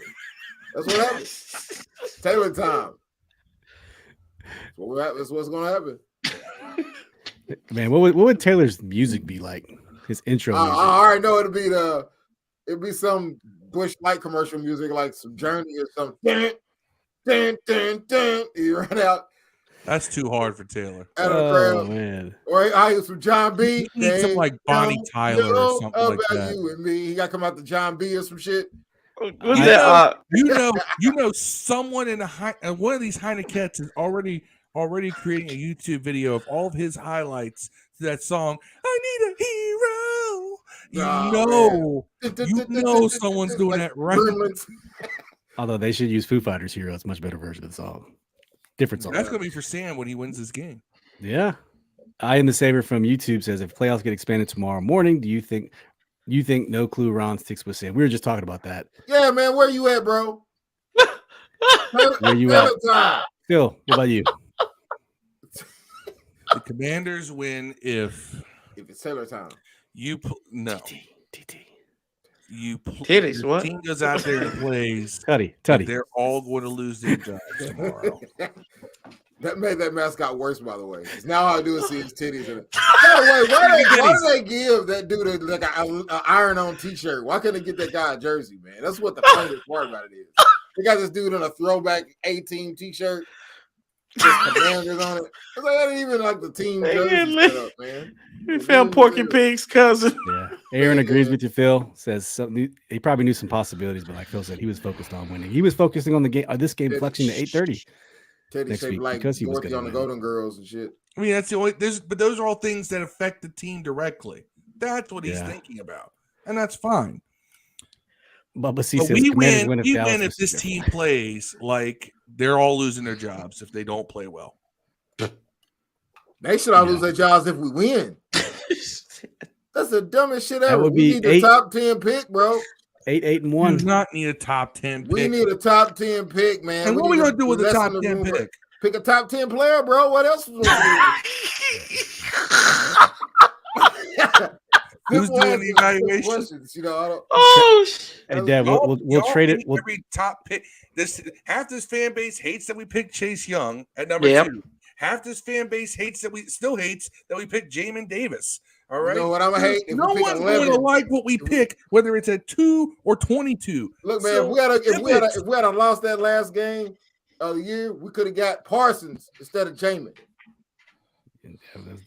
That's what happens. It's Taylor time. That's what's going to happen. Man, what would Taylor's music be like? His intro music. I already know it'd be some Bush Light commercial music, like some Journey or something. Dun, dun, dun, dun. You run out. That's too hard for Taylor. Out of the crowd. Man. Or I use some John B. He needs some like Bonnie Tyler or something like that. You and me. He got to come out to John B. or some shit. What's that? You know, someone in one of these Heinekettes is already creating a YouTube video of all of his highlights to that song. I need a hero. You know, someone's doing that right. Although they should use Foo Fighters Hero. It's a much better version of the song. Different song. That's gonna be for Sam when he wins this game. Yeah. I am the saver from YouTube says, if playoffs get expanded tomorrow morning, do you think no clue Ron sticks with Sam? We were just talking about that. Yeah, man. Where you at, bro? Where you at? Phil, what about you? The Commanders win if it's Taylor time. Titties, the what? team goes out there and plays. Tutty. They're all going to lose their jobs tomorrow. That made that mascot worse, by the way. Now all I do is see his titties in it. By the way, why do they give that dude like an iron-on T-shirt? Why couldn't they get that guy a jersey, man? That's what the funniest part about it is. They got this dude in a throwback A-team T-shirt. Just Commanders on it. It's like, that ain't even like the team jersey set up, man. We found Porky Pig's cousin. Yeah. Aaron agrees with you, Phil. Says something. He probably knew some possibilities, but like Phil said, he was focused on winning. He was focusing on the game. This game flexing to 8:30. Teddy next shaped week like because he was Dorothy on the gonna win. Golden Girls and shit. I mean, that's the only. But those are all things that affect the team directly. That's what he's Yeah. thinking about, and that's fine. Bubba C But says we Commanders win. We win if Dallas this was team plays like they're all losing their jobs if they don't play well. They should all lose their jobs if we win. That's the dumbest shit That ever. would We be need a top 10 pick, bro. 8-8-1. Do not need a top 10 pick. We need a top 10 pick, man. And what are we need gonna do with the lessen top the 10 room. pick? Pick a top 10 player, bro. What else? Who's doing the evaluation? Questions, you know, I don't. Oh, Hey, Dad, we'll Y'all trade it. hate We'll, every top pick. Half this fan base hates that we picked Chase Young at number Yep. 2. Half this fan base hates that we picked Jamin Davis. All You right. know what I'm gonna hate? If No we pick one's going to 11. like what we pick, whether it's at 2 or 22. Look, man, So, if we had lost that last game of the year, we could have got Parsons instead of Jamin.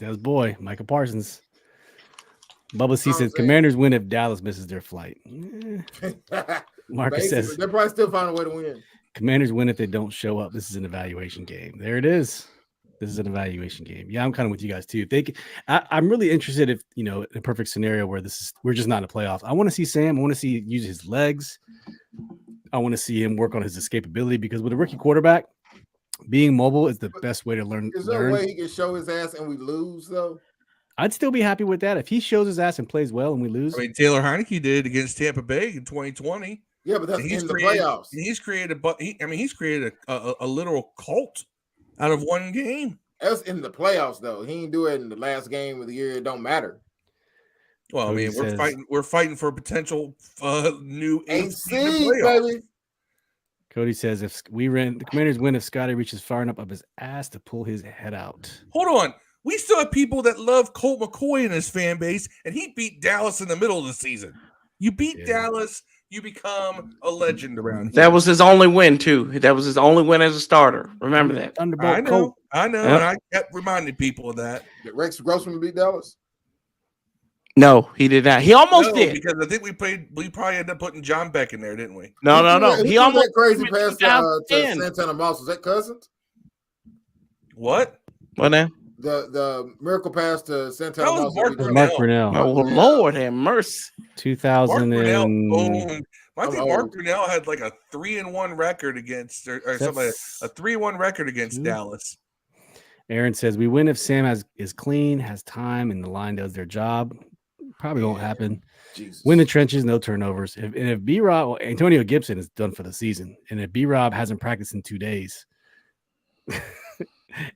That's boy, Micah Parsons. Bubba C says Commanders win if Dallas misses their flight. Marcus says they'll probably still find a way to win. Commanders win if they don't show up. This is an evaluation game. There it is. This is an evaluation game. Yeah, I'm kind of with you guys too. I'm really interested if, in a perfect scenario where we're just not in the playoffs. I want to see Sam. I want to see use his legs. I want to see him work on his escapability because with a rookie quarterback, being mobile is the best way to learn. Is there a way he can show his ass and we lose though? I'd still be happy with that if he shows his ass and plays well and we lose. I mean, Taylor Heineke did against Tampa Bay in 2020. Yeah, but that's in the playoffs. He's created a literal cult out of one game. That's in the playoffs, though. He didn't do it in the last game of the year. It don't matter. Well, Cody we're fighting for a potential new AC, baby. Cody says if the Commanders win if Scotty reaches far enough up his ass to pull his head out. Hold on. We still have people that love Colt McCoy in his fan base, and he beat Dallas in the middle of the season. You beat Dallas, you become a legend around here. That was his only win, too. That was his only win as a starter. Remember that. I know, yep. And I kept reminding people of that. Did Rex Grossman beat Dallas? No, he did not. He almost did. Because I think we probably ended up putting John Beck in there, didn't we? No. He almost that crazy pass to Santana Moss. Was that Cousins? What? What now? The miracle pass to Santana Moss. Mark Brunell. Oh, Lord have mercy. 2000 I think Mark Brunell had like a 3-1 record against or something, a 3-1 record against Dallas. Aaron says we win if Sam is clean, has time, and the line does their job. Probably won't happen. Jesus. Win the trenches, no turnovers. If B-Rob, Antonio Gibson is done for the season, and if B-Rob hasn't practiced in 2 days,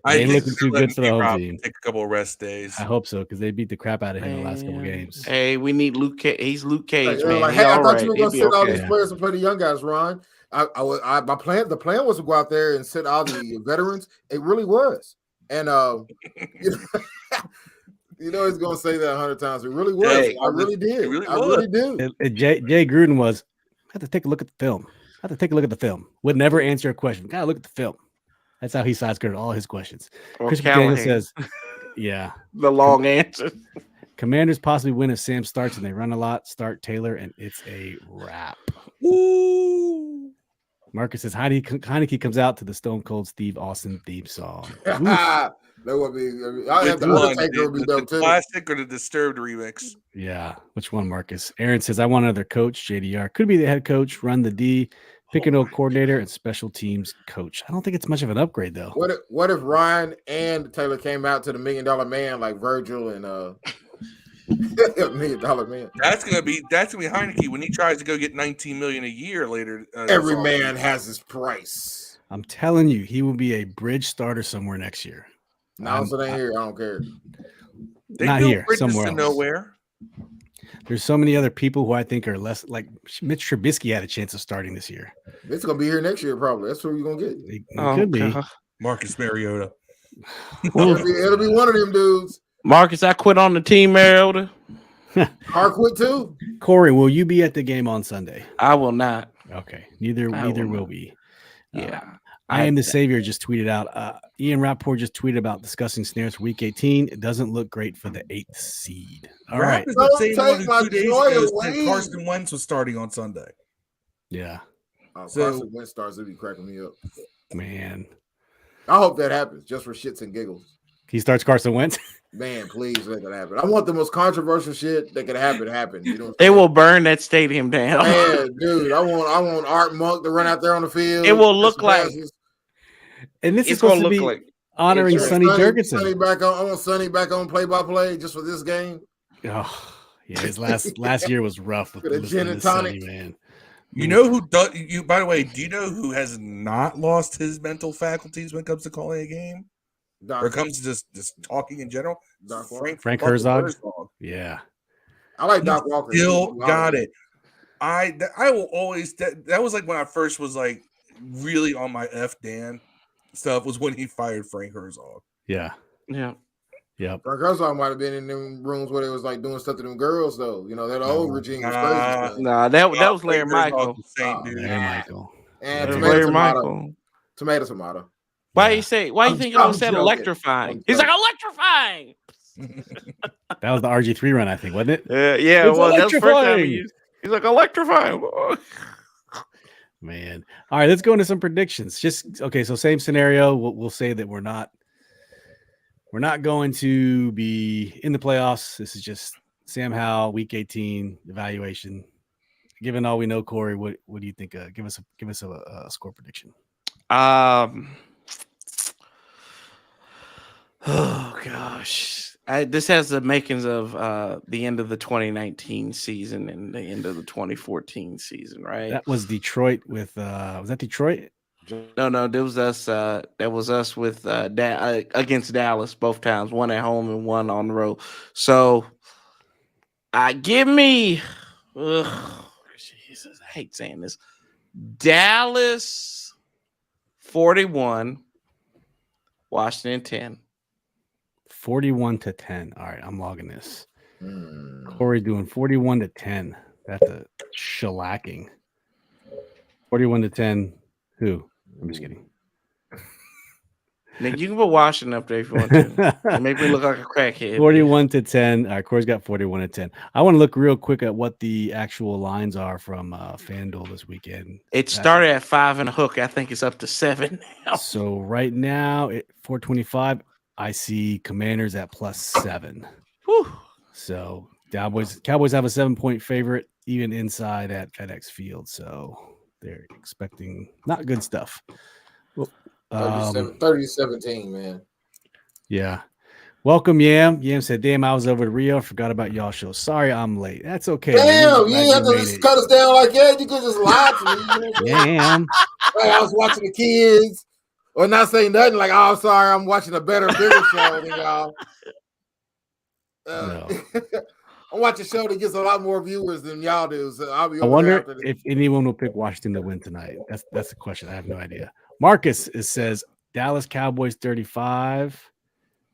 ain't looking too good for the home team. Take a couple of rest days. I hope so because they beat the crap out of him the last couple games. Hey, we need Luke. He's Luke Cage, man. Like, hey, I thought you were going to sit all these players and play the young guys, Ron. The plan was to go out there and sit all the veterans. It really was, and he's going to say that 100 times. It really was. Hey, I really did. I really do. Jay Gruden was. I had to take a look at the film. Would never answer a question. Gotta look at the film. That's how he side skirted all his questions. Chris McDaniel says, "Yeah, the long answer." Commanders possibly win if Sam starts and they run a lot. Start Taylor and it's a wrap." Ooh. Marcus says Heineke comes out to the Stone Cold Steve Austin theme song. That would be. I have the classic or the Disturbed remix. Yeah, which one, Marcus? Aaron says, "I want another coach. JDR could be the head coach, run the D, pick and roll coordinator, and special teams coach." I don't think it's much of an upgrade though. What if Ryan and Taylor came out to the $1 Million Man like Virgil and $1 Million Man? That's gonna be Heineke when he tries to go get $19 million a year later. Every man has his price. I'm telling you, he will be a bridge starter somewhere next year. No, so they here. I don't care. Not here. Somewhere else. Nowhere. There's so many other people who I think are less like Mitch Trubisky had a chance of starting this year. It's gonna be here next year, probably. That's what you're gonna get. It could be Marcus Mariota. It'll be one of them dudes. Marcus, I quit on the team, Mariota. I quit too. Corey, will you be at the game on Sunday? I will not. Okay, neither will we. Yeah. I am the savior just tweeted out. Ian Rappaport just tweeted about discussing snares for week 18. It doesn't look great for the 8th seed. All right. Is the same one who 2 days ago said Carson Wentz was starting on Sunday. Yeah. Carson Wentz starts, it'd be cracking me up. Man. I hope that happens just for shits and giggles. He starts Carson Wentz? Man, please let that happen. I want the most controversial shit that could happen. You know, they will burn that stadium down. Man, dude, I want Art Monk to run out there on the field. It will look like and this is supposed to be like honoring Sonny Jurgensen. I want Sonny back on play-by-play just for this game. Oh, yeah, his last year was rough with the gin and tonic, man. You know who does you? By the way, do you know who has not lost his mental faculties when it comes to calling a game, or it comes to just talking in general? Frank Herzog. Yeah, I like Doc Walker. Still got it. I will always that was like when I first was like really on my F Dan stuff was when he fired Frank Herzog. Yeah. Frank Herzog might have been in them rooms where they was like doing stuff to them girls though. You know that old regime was crazy. Nah, that was Larry Michael. Larry Michael. And Larry Michael. Tomato. Why you think I said electrifying? He's like electrifying. That was the RG3 run, I think, wasn't it? Yeah. Well, that was the first time he's like electrifying. Man. All right, let's go into some predictions. So same scenario. We'll say that we're not going to be in the playoffs. This is just Sam Howell, Week 18 evaluation. Given all we know, Corey, what do you think? Give us a score prediction. Oh gosh, this has the makings of the end of the 2019 season and the end of the 2014 season, right? That was Detroit with was that Detroit? No, that was us. That was us with against Dallas both times, one at home and one on the road. So, give me. Jesus, I hate saying this. Dallas 41, Washington 10. 41-10. All right, I'm logging this. Corey doing 41-10. That's a shellacking. 41-10. Who? I'm just kidding. Nick, you can put Washington up there if you want to. Make me look like a crackhead. 41-10. All right, Corey's got 41-10. I want to look real quick at what the actual lines are from FanDuel this weekend. It started at 5 and a hook. I think it's up to 7 now. So right now at 425, I see Commanders at +7. Whew. So Cowboys have a 7-point favorite even inside at FedEx Field. So they're expecting not good stuff. 30-17, man. Yeah. Welcome, Yam. Yam said, damn, I was over to Rio. Forgot about y'all show. Sorry I'm late. That's okay. Damn, you didn't have to just cut us down like that. You could just lie to me. Damn. Like I was watching the kids or not saying nothing like, oh, sorry, I'm watching a bigger show than y'all. No. I'm watching a show that gets a lot more viewers than y'all do. So I'll be I wonder if anyone will pick Washington to win tonight. That's the question. I have no idea. Marcus says Dallas Cowboys 35,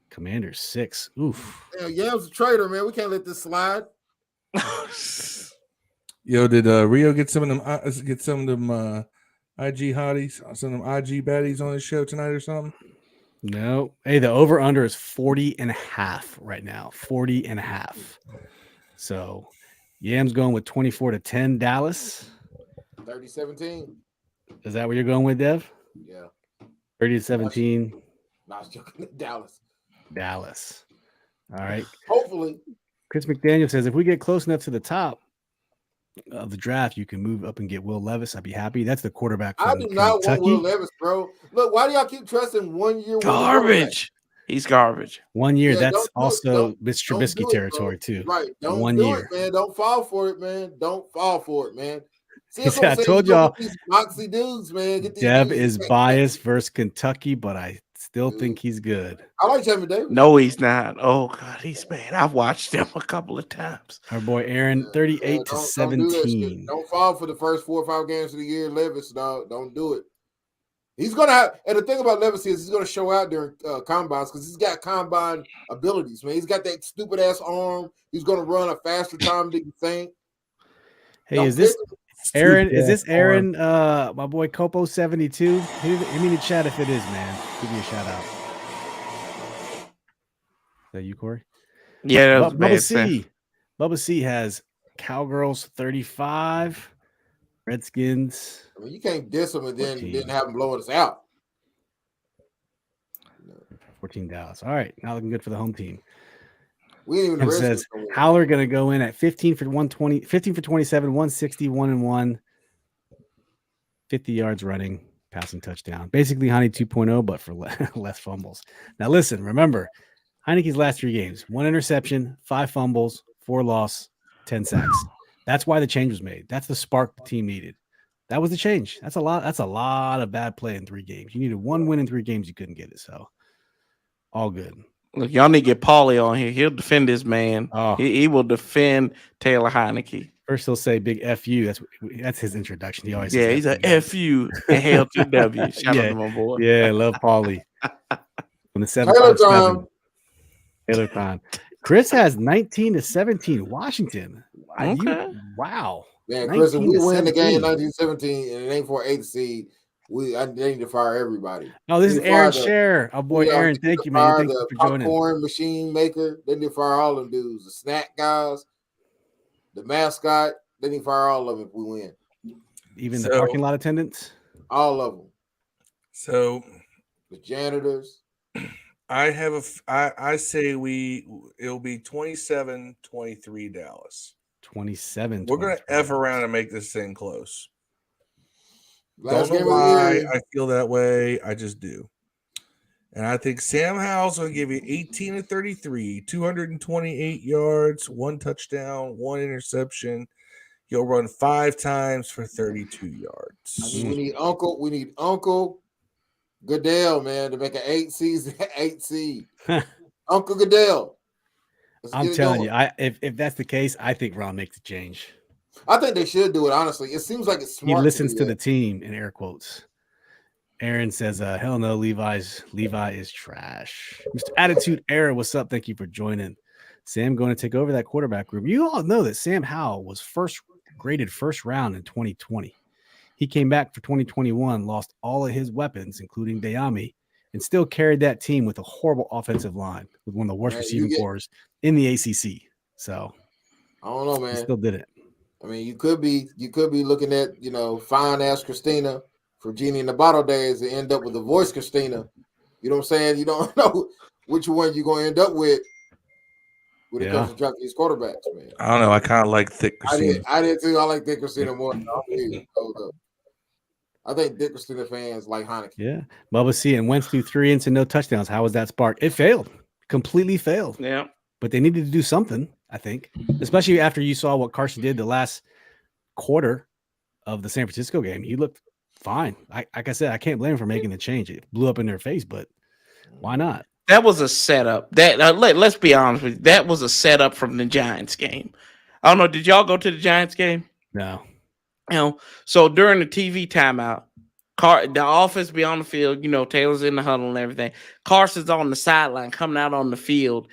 Commanders 6. Oof. Yam's a traitor, man. We can't let this slide. Yo, did Rio get some of them IG hotties, some of them IG baddies on his show tonight or something? No. Hey, the over under is 40.5 right now. 40.5. So Yam's going with 24-10 Dallas. 30-17. Is that what you're going with, Dev? Yeah. 30-17. No, I was joking. Dallas. All right. Hopefully. Chris McDaniel says if we get close enough to the top of the draft, you can move up and get Will Levis. I'd be happy. That's the quarterback from I do not Kentucky. want Will Levis, bro. Look, why do y'all keep trusting 1 year? Garbage. He's garbage. 1 year. Yeah, that's also Mitch Trubisky territory too. Right. Don't 1 do year, it, man. Don't fall for it, man. Don't fall for it, man. See, I told y'all these moxie dudes, man. Dev is biased versus Kentucky, but I still think he's good. I like Jamie Davis. No, he's not. Oh God, he's bad. I've watched him a couple of times. Our boy Aaron, 38-17. Don't fall for the first 4 or 5 games of the year, Levis. Dog. Don't do it. He's gonna have, and the thing about Levis is he's gonna show out during combines because he's got combine abilities, man. He's got that stupid ass arm. He's gonna run a faster time than you think. Hey, is this Aaron? Is this Aaron? My boy Copo 72. Hit me in the chat if it is, man. Give me a shout out. Is that you, Corey? Yeah, that was Bubba C. Bubba C has Cowgirls 35, Redskins. I mean, you can't diss them and then 14. didn't have them blowing us out. 14 Dallas. All right, now looking good for the home team. We ain't even and says Howler going to go in at 15 for 120, 15 for 27, 160, 1-1, 50 yards running, passing touchdown. Basically Honey 2.0, but for less fumbles. Now listen, remember Heineke's last 3 games: 1 interception, 5 fumbles, 4 loss, 10 sacks. That's why the change was made. That's the spark the team needed. That was the change. That's a lot of bad play in 3 games. You needed 1 win in 3 games. You couldn't get it. So all good. Look, y'all need to get Paulie on here. He'll defend this man. Oh. He will defend Taylor Heineke. First he'll say big FU. That's his introduction. He always Yeah, says he's a FU and hail to W. Shout out to my boy. Yeah, love Paulie. From the Taylor 757. time. Taylor time. Chris has 19-17 Washington. Okay. Wow. Man, Chris, if we win the game in 19-17. 1917 and it ain't for 8th seed, I need to fire everybody. Oh, this is Aaron Scher. Oh boy, Aaron, thank you, man. Thank you for joining. The popcorn machine maker, they need to fire all them dudes. The snack guys, the mascot, they need to fire all of them if we win. Even the parking lot attendants? All of them. So the janitors. I say it'll be 27-23 Dallas. 27. We're gonna F around and make this thing close. Last Don't game know of the why year. I feel that way. I just do. And I think Sam Howell's going to give you 18-33, 228 yards, 1 touchdown, 1 interception. He'll run 5 times for 32 yards. I mean, we need Uncle Goodell, man, to make an 8 seed. Uncle Goodell. I'm telling you, if that's the case, I think Ron makes a change. I think they should do it, honestly. It seems like it's smart. He listens to the team, in air quotes. Aaron says, hell no, Levi is trash. Mr. Attitude Era, what's up? Thank you for joining. Sam going to take over that quarterback group. You all know that Sam Howell was graded first round in 2020. He came back for 2021, lost all of his weapons, including Dayami, and still carried that team with a horrible offensive line with one of the worst receiving cores in the ACC. So I don't know, man. He still did it. I mean, you could be looking at, fine ass Christina from Genie in the Bottle days and end up with the voice Christina. You know what I'm saying? You don't know which one you're going to end up with when it comes to drafting these quarterbacks, man. I don't know. I kind of like thick Christina. I did too. I like Thick Christina more. I think Thick Christina fans like Heineke. Yeah. Bubba C and Wentz threw 3 into no touchdowns. How was that spark? It failed. Completely failed. Yeah. But they needed to do something, I think, especially after you saw what Carson did the last quarter of the San Francisco game. He looked fine. Like I said, I can't blame him for making the change. It blew up in their face, but why not? That was a setup. Let's be honest with you. That was a setup from the Giants game. I don't know. Did y'all go to the Giants game? No. So during the TV timeout, the offense be on the field. Taylor's in the huddle and everything. Carson's on the sideline, coming out on the field,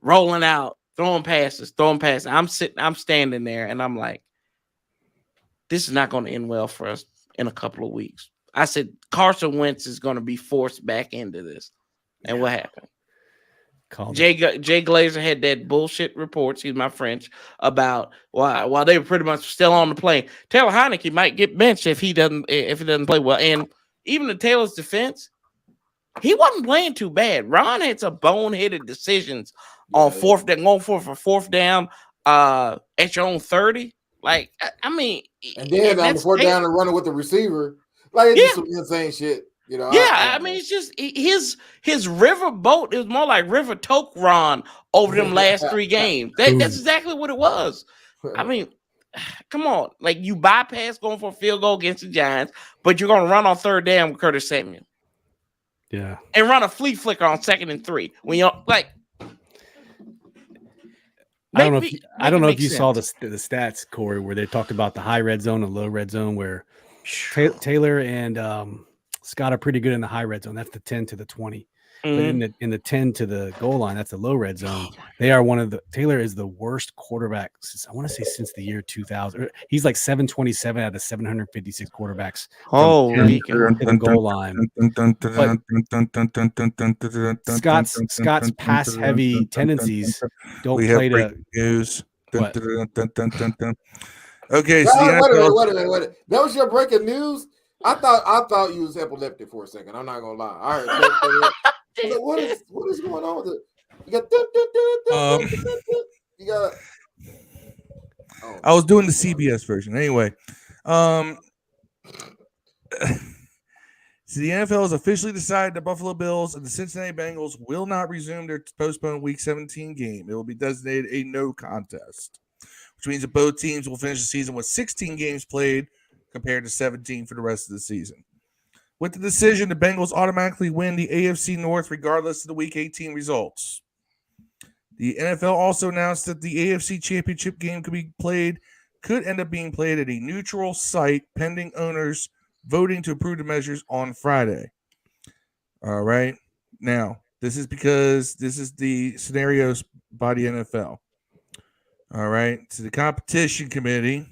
rolling out, throwing passes. I'm standing there, and I'm like, this is not going to end well for us in a couple of weeks. I said, Carson Wentz is going to be forced back into this. And what happened? Jay Glazer had that bullshit reports, he's my French, about while they were pretty much still on the plane. Taylor Heineke might get benched if he doesn't play well. And even to Taylor's defense, he wasn't playing too bad. Ron had some boneheaded decisions on going for fourth down at your own 30. Like, I mean, and then on the 4th down and running with the receiver, like it's just some insane shit. I mean, it's just his river boat. It was more like River Toke Ron over them last 3 games. That's exactly what it was. I mean, come on, like you bypass going for a field goal against the Giants, but you're going to run on 3rd down with Curtis Samuel. Yeah, and run a flea flicker on 2nd and 3 when you're like. I don't know if you saw the stats, Corey, where they talked about the high red zone and low red zone, where Taylor and Scott are pretty good in the high red zone. That's the 10 to the 20. Mm-hmm. But in the 10 to the goal line, that's the low red zone. They are Taylor is the worst quarterback since the year 2000. He's like 727 out of 756 quarterbacks. The goal line. Scott's pass heavy tendencies don't play to news. What? Okay, so wait a minute. That was your breaking news? I thought you was epileptic for a second. I'm not gonna lie. I heard what is going on with it? You got I was doing the CBS version. Anyway, so the NFL has officially decided the Buffalo Bills and the Cincinnati Bengals will not resume their postponed Week 17 game. It will be designated a no contest, which means that both teams will finish the season with 16 games played compared to 17 for the rest of the season. With the decision, the Bengals automatically win the AFC North regardless of the Week 18 results. The NFL also announced that the AFC Championship game could end up being played at a neutral site pending owners voting to approve the measures on Friday. All right. Now, this is because this is the scenarios by the NFL. All right. To the competition committee.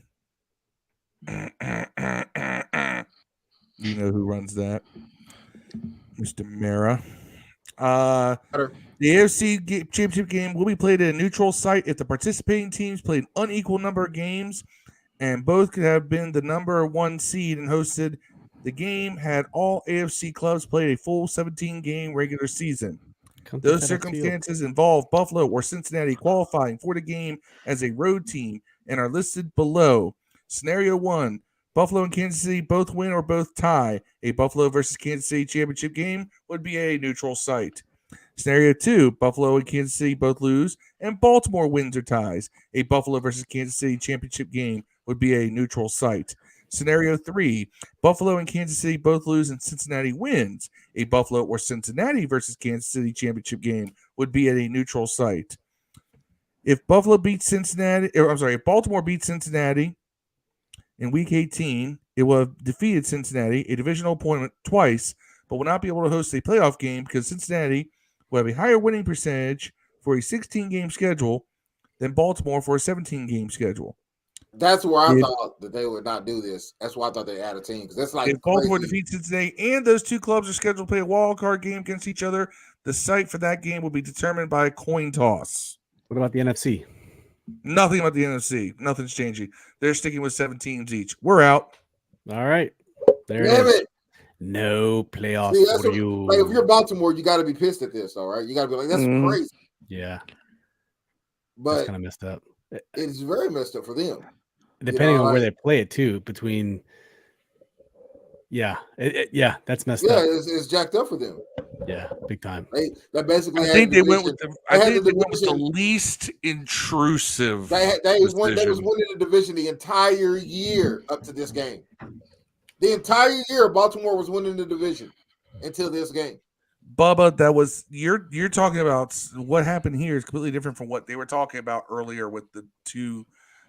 You know who runs that. Mr. Mara. The AFC Championship game will be played at a neutral site if the participating teams played an unequal number of games and both could have been the number 1 seed and hosted the game had all AFC clubs played a full 17-game regular season. Those circumstances involve Buffalo or Cincinnati qualifying for the game as a road team and are listed below. Scenario 1, Buffalo and Kansas City both win or both tie. A Buffalo versus Kansas City championship game would be a neutral site. Scenario 2, Buffalo and Kansas City both lose and Baltimore wins or ties. A Buffalo versus Kansas City championship game would be a neutral site. Scenario 3, Buffalo and Kansas City both lose and Cincinnati wins. A Buffalo or Cincinnati versus Kansas City championship game would be at a neutral site. If Baltimore beats Cincinnati in Week 18, it will have defeated Cincinnati, a divisional opponent, twice, but will not be able to host a playoff game because Cincinnati will have a higher winning percentage for a 16-game schedule than Baltimore for a 17-game schedule. That's where I thought that they would not do this. That's why I thought they had a team because that's like if Baltimore defeats Cincinnati and those two clubs are scheduled to play a wild card game against each other, the site for that game will be determined by a coin toss. What about the NFC? Nothing about the NFC. Nothing's changing. They're sticking with 7 teams each. We're out. All right. There Damn it is. it. No playoffs for you. Like, if you're Baltimore, you got to be pissed at this, all right? You got to be like, that's crazy. Yeah. But it's kind of messed up. It's very messed up for them. Depending on where they play it, too, between – that's messed up. Yeah, it's jacked up for them. Yeah, big time. They basically I think they went with the least intrusive. They was winning the division the entire year up to this game. The entire year, Baltimore was winning the division until this game. Bubba, that was you're talking about what happened here is completely different from what they were talking about earlier with the two.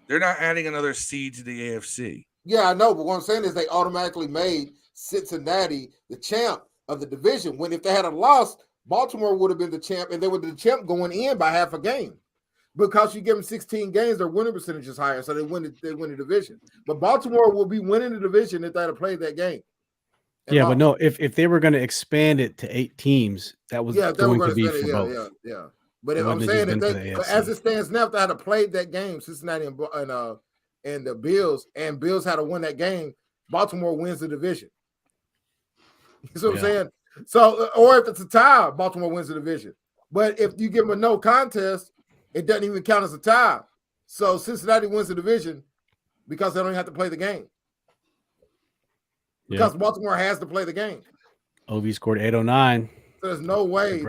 They're not adding another seed to the AFC. Yeah, I know, but what I'm saying is they automatically made Cincinnati the champ of the division. When if they had a loss, Baltimore would have been the champ, and they were the champ going in by half a game. Because you give them 16 games, their winning percentage is higher, so they win the division. But Baltimore will be winning the division if they had played that game. Yeah, but no, if they were going to expand it to 8 teams, that was going to be for both. Yeah. But if I'm saying that as it stands now, if they had played that game, Cincinnati and the Bills, and Bills had to win that game, Baltimore wins the division. You see what I'm saying? So, or if it's a tie, Baltimore wins the division. But if you give them a no contest, it doesn't even count as a tie. So Cincinnati wins the division because they don't have to play the game. Because Baltimore has to play the game. OV scored 809. So there's no way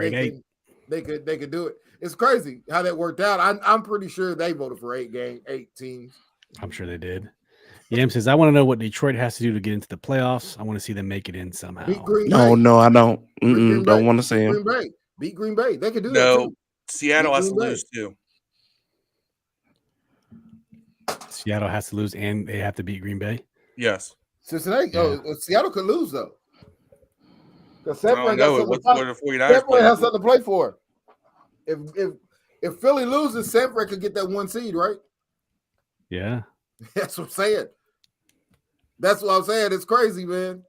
they could do it. It's crazy how that worked out. I'm pretty sure they voted for 8 teams. I'm sure they did. Yam says, I want to know what Detroit has to do to get into the playoffs. I want to see them make it in somehow. No, I don't. Don't want to see them. Beat Green Bay. They could do that too. Seattle has to lose too. Seattle has to lose and they have to beat Green Bay? Yes. Cincinnati, Seattle could lose though. Because San Fran has something to play for. If Philly loses, San Fran could get that 1 seed, right? Yeah. That's what I'm saying. That's what I'm saying. It's crazy, man.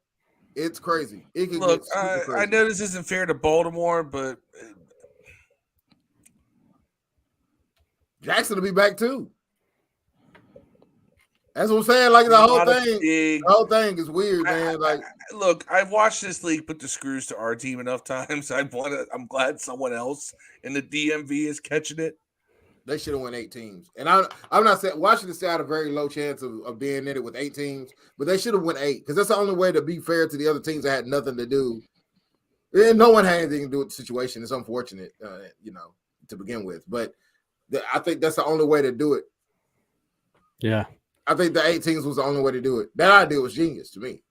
It's crazy. Look, I know this isn't fair to Baltimore, but Jackson will be back too. That's what I'm saying. Like the whole thing is weird, man. Look, I've watched this league put the screws to our team enough times. I'm glad someone else in the DMV is catching it. They should have won 8 teams. And I'm not saying Washington State had a very low chance of being in it with 8 teams, but they should have won 8 because that's the only way to be fair to the other teams that had nothing to do. And no one had anything to do with the situation. It's unfortunate, to begin with. But I think that's the only way to do it. Yeah. I think the 8 teams was the only way to do it. That idea was genius to me.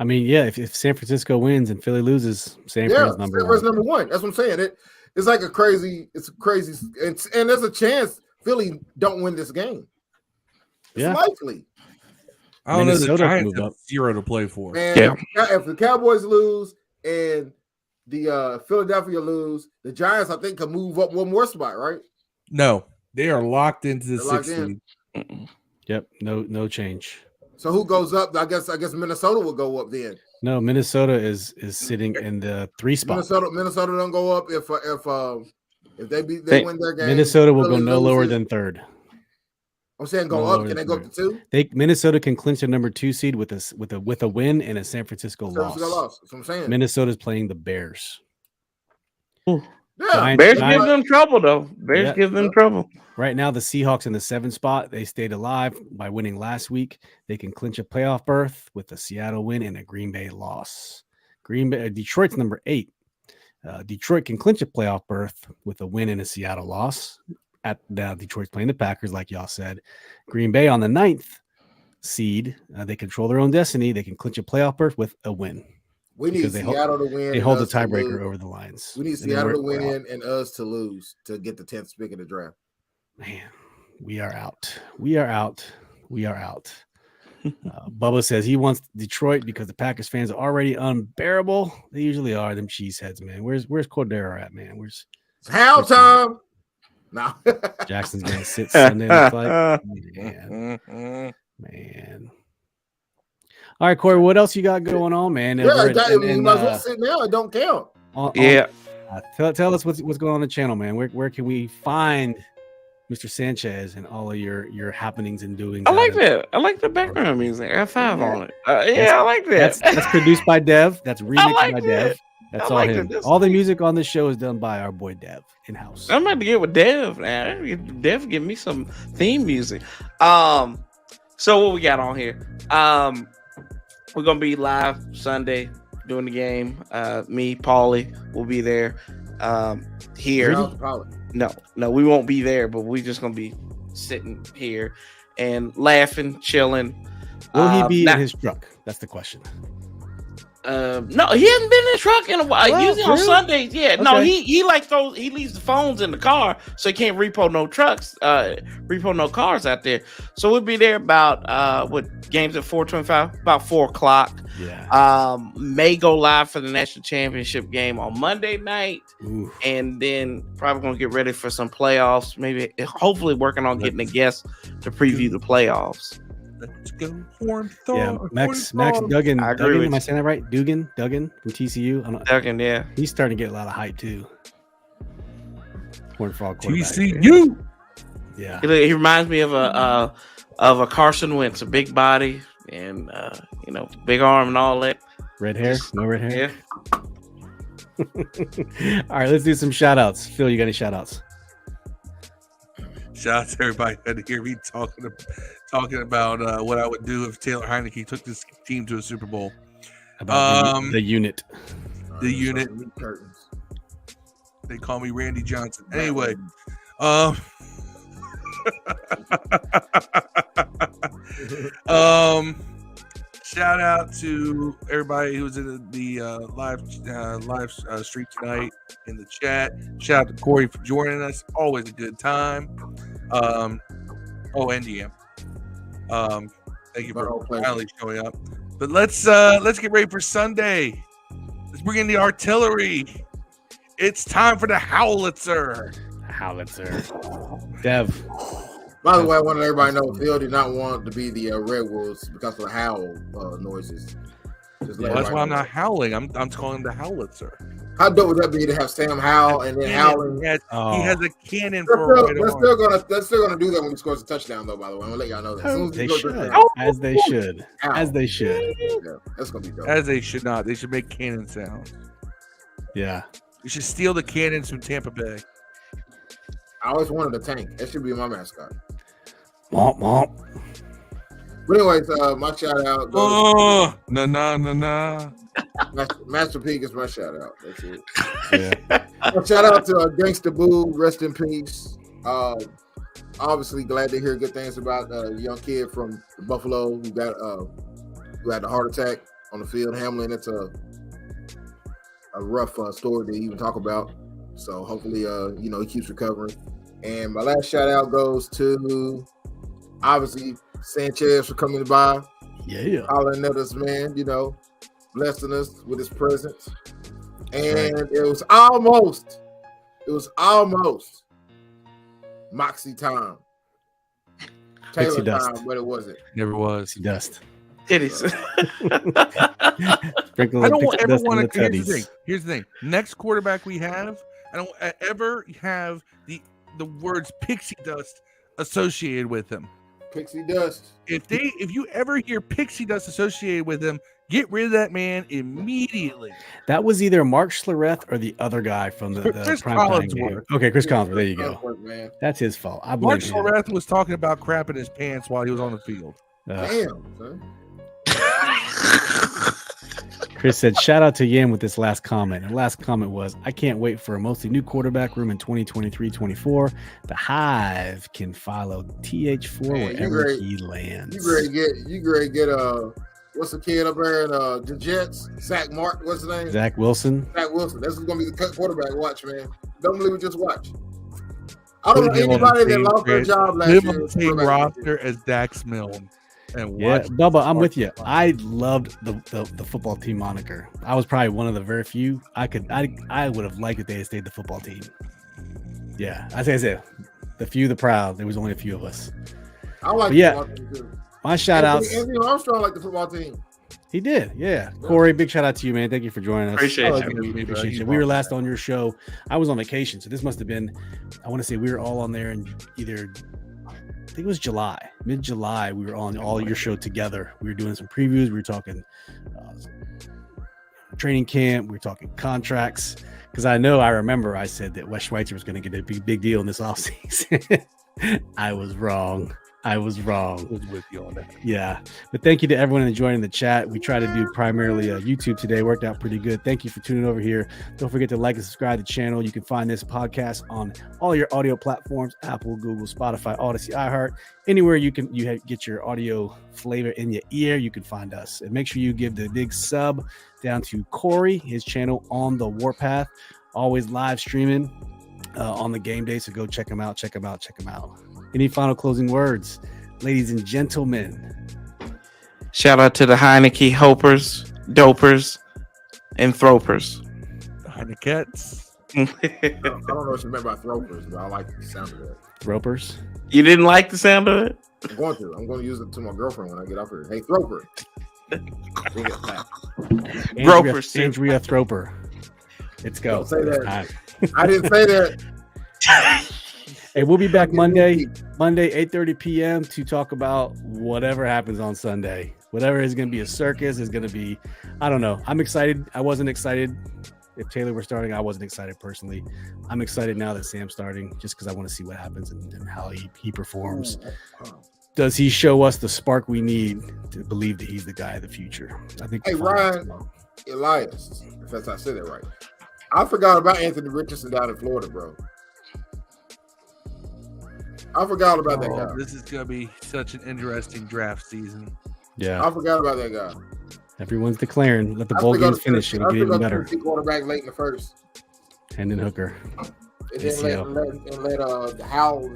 I mean, yeah, if San Francisco wins and Philly loses, San Fran's number one. number one. That's what I'm saying. It's like a crazy, and there's a chance Philly don't win this game. It's likely. I don't know. The Minnesota Giants moved have up. 0 to play for. And if the Cowboys lose and the Philadelphia lose, the Giants, I think, can move up one more spot, right? No, they are locked into the They're locked 6th in. seed. Yep, no change. So who goes up? I guess Minnesota will go up then. No, Minnesota is sitting in the 3 spot. Minnesota don't go up if they win their game. Minnesota will go no lower than 3rd. I'm saying go up. Can they go up to 2? Minnesota can clinch a number 2 seed with a win and a San Francisco loss. That's what I'm saying. Minnesota's playing the Bears. Yeah, Bears give them trouble though. Bears give them trouble. Right now, the Seahawks in the 7th spot. They stayed alive by winning last week. They can clinch a playoff berth with a Seattle win and a Green Bay loss. Detroit's number 8. Detroit can clinch a playoff berth with a win and a Seattle loss. Detroit's playing the Packers, like y'all said. Green Bay on the 9th seed. They control their own destiny. They can clinch a playoff berth with a win. We need Seattle to win. They hold the tiebreaker over the Lions. We need Seattle to win and us to lose to get the 10th pick in the draft. Man, we are out. Bubba says he wants Detroit because the Packers fans are already unbearable. They usually are, them cheeseheads, man. Where's Cordero at, man? It's Howell time. No. Jackson's gonna sit Sunday night fight. Man. All right, Corey, what else you got going on, man? You might as well sit now. It don't count. Tell us what's going on in the channel, man. Where can we find Mr. Sanchez and all of your happenings and doings? I like that. I like the background music. F5 on it. I like that. That's produced by Dev. That's remixed by Dev. That. That's all him. All the music on this show is done by our boy Dev in house. I'm about to get with Dev now. Dev give me some theme music. So what we got on here? We're gonna be live Sunday doing the game. Me, Paulie will be there. Here. No, we won't be there, but we're just gonna be sitting here and laughing, chilling. Will he be in his truck? That's the question. No, he hasn't been in the truck in a while. Well, usually on Sundays, yeah. Okay. No, he leaves the phones in the car, so he can't repo no cars out there. So we'll be there about games at 4:25, about 4:00. Yeah. May go live for the national championship game on Monday night. Ooh. And then probably gonna get ready for some playoffs. Maybe hopefully working on getting a guest to preview the playoffs. Let's go. Max Duggan. I agree with am I saying that right? Duggan from TCU. Duggan, yeah. He's starting to get a lot of hype too. Horned Frog quarterback. TCU. Yeah. He reminds me of a Carson Wentz, a big body and big arm and all that. Red hair? No red hair? Yeah. All right, let's do some shout outs. Phil, you got any shout outs? Shout out to everybody who had to hear me talking about what I would do if Taylor Heineke took this team to a Super Bowl. About the unit. The unit. They call me Randy Johnson. Anyway, shout out to everybody who was in the live stream tonight in the chat. Shout out to Corey for joining us. Always a good time. And DM. Thank you for finally showing up. But let's get ready for Sunday. Let's bring in the artillery. It's time for the Howlitzer. Dev. By the way, I want everybody to know Phil did not want to be the Red Wolves because of the howl noises. That's why I'm not howling. I'm calling the Howlitzer. How dope would that be to have Sam Howell and then howling? He has a cannon for a right arm. They're still gonna do that when he scores a touchdown, though. By the way, I'm gonna let y'all know that. As they should. Yeah, that's gonna be dope. As they should not. They should make cannon sounds. Yeah. You should steal the cannons from Tampa Bay. I always wanted a tank. That should be my mascot. Womp womp. But anyways, my shout out. Nah. Master Peak is my shout out. That's it. Yeah. Shout out to Gangsta Boo. Rest in peace. Obviously glad to hear good things about a young kid from Buffalo who had a heart attack. on the field. Hamlin, it's a rough story to even talk about. So hopefully, he keeps recovering. And my last shout out goes to obviously Sanchez for coming by. Yeah. Hollering at us, man, blessing us with his presence. And it was almost Moxie time. Taylor time, but it wasn't. Never was. Dust. Titties. I don't ever want to. Here's the thing. Next quarterback we have, I don't ever have the words pixie dust associated with him. Pixie dust. If you ever hear pixie dust associated with him, get rid of that man immediately. That was either Mark Schlereth or the other guy from the Chris primetime game. Okay, Chris Collinsworth. There you go. Man. That's his fault. Mark Schlereth was talking about crap in his pants while he was on the field. Damn, son. Chris said, shout out to Yam with this last comment. And last comment was, I can't wait for a mostly new quarterback room in 2023-24. The Hive can follow TH4 wherever he lands. You ready to get what's the kid up there in the Jets? Zach Martin, what's his name? Zach Wilson. Zach Wilson. This is going to be the cut quarterback watch, man. Don't believe it, just watch. I don't know anybody that lost their job last year. On the same roster as Dax Milne. And yeah, Bubba, I'm with you. I loved the football team moniker. I was probably one of the very few. I would have liked if they had stayed the football team. Yeah, I said, the few, the proud. There was only a few of us. I like the football team too. My shout outs. Anthony Armstrong liked the football team. He did, yeah. Corey, big shout out to you, man. Thank you for joining us. Appreciate you. We appreciate you. We were last on your show. I was on vacation, so this must have been, I want to say we were all on there in either, I think it was mid-July. We were on all your show together. We were doing some previews. We were talking training camp. We were talking contracts. Because I remember I said that Wes Schweitzer was going to get a big deal in this offseason. I was wrong. I was with you on that. Yeah. But thank you to everyone enjoying the chat. We try to do primarily YouTube today. Worked out pretty good. Thank you for tuning over here. Don't forget to like and subscribe to the channel. You can find this podcast on all your audio platforms, Apple, Google, Spotify, Odyssey, iHeart. Anywhere you get your audio flavor in your ear, you can find us. And make sure you give the big sub down to Corey, his channel On the Warpath. Always live streaming on the game day. So go check him out. Any final closing words, ladies and gentlemen? Shout out to the Heineke Hopers, Dopers, and Thropers. The Heinekettes. I don't know what you meant by Thropers, but I like the sound of that. Thropers? You didn't like the sound of it? I'm going to use it to my girlfriend when I get off here. Hey, Throper. Andrea Throper. Let's go. Don't say that. I didn't say that. Hey, we'll be back Monday, 8:30 p.m. to talk about whatever happens on Sunday. Whatever is going to be a circus is going to be, I don't know. I'm excited. I wasn't excited if Taylor were starting. I wasn't excited personally. I'm excited now that Sam's starting just because I want to see what happens and how he performs. Does he show us the spark we need to believe that he's the guy of the future? I think. Hey, Ryan Elias, if I said that right. I forgot about Anthony Richardson down in Florida, bro. I forgot about that guy. This is going to be such an interesting draft season. Yeah. I forgot about that guy. Everyone's declaring. Let the bowl games finish. It'll get even better. Quarterback late in the first. Hendon Hooker. And then let Howell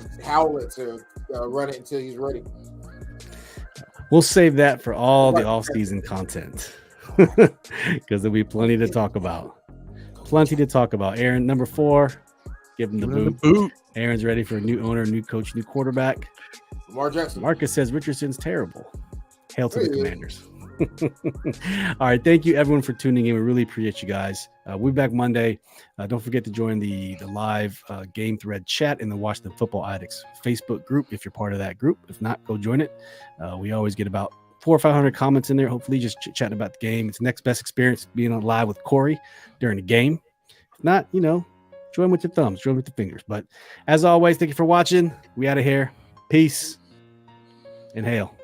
to run it until he's ready. We'll save that for all the off-season content. Because there'll be plenty to talk about. Aaron, number 4. Give him the boot. Aaron's ready for a new owner, new coach, new quarterback. Lamar Jackson. Marcus says Richardson's terrible. Hail to the Commanders. All right. Thank you, everyone, for tuning in. We really appreciate you guys. We'll be back Monday. Don't forget to join the live game thread chat in the Washington Football Addicts Facebook group if you're part of that group. If not, go join it. We always get about 400 or 500 comments in there. Hopefully, just chatting about the game. It's the next best experience being on live with Corey during the game. If not, join with your thumbs, join with the fingers. But as always, thank you for watching. We out of here. Peace and hail.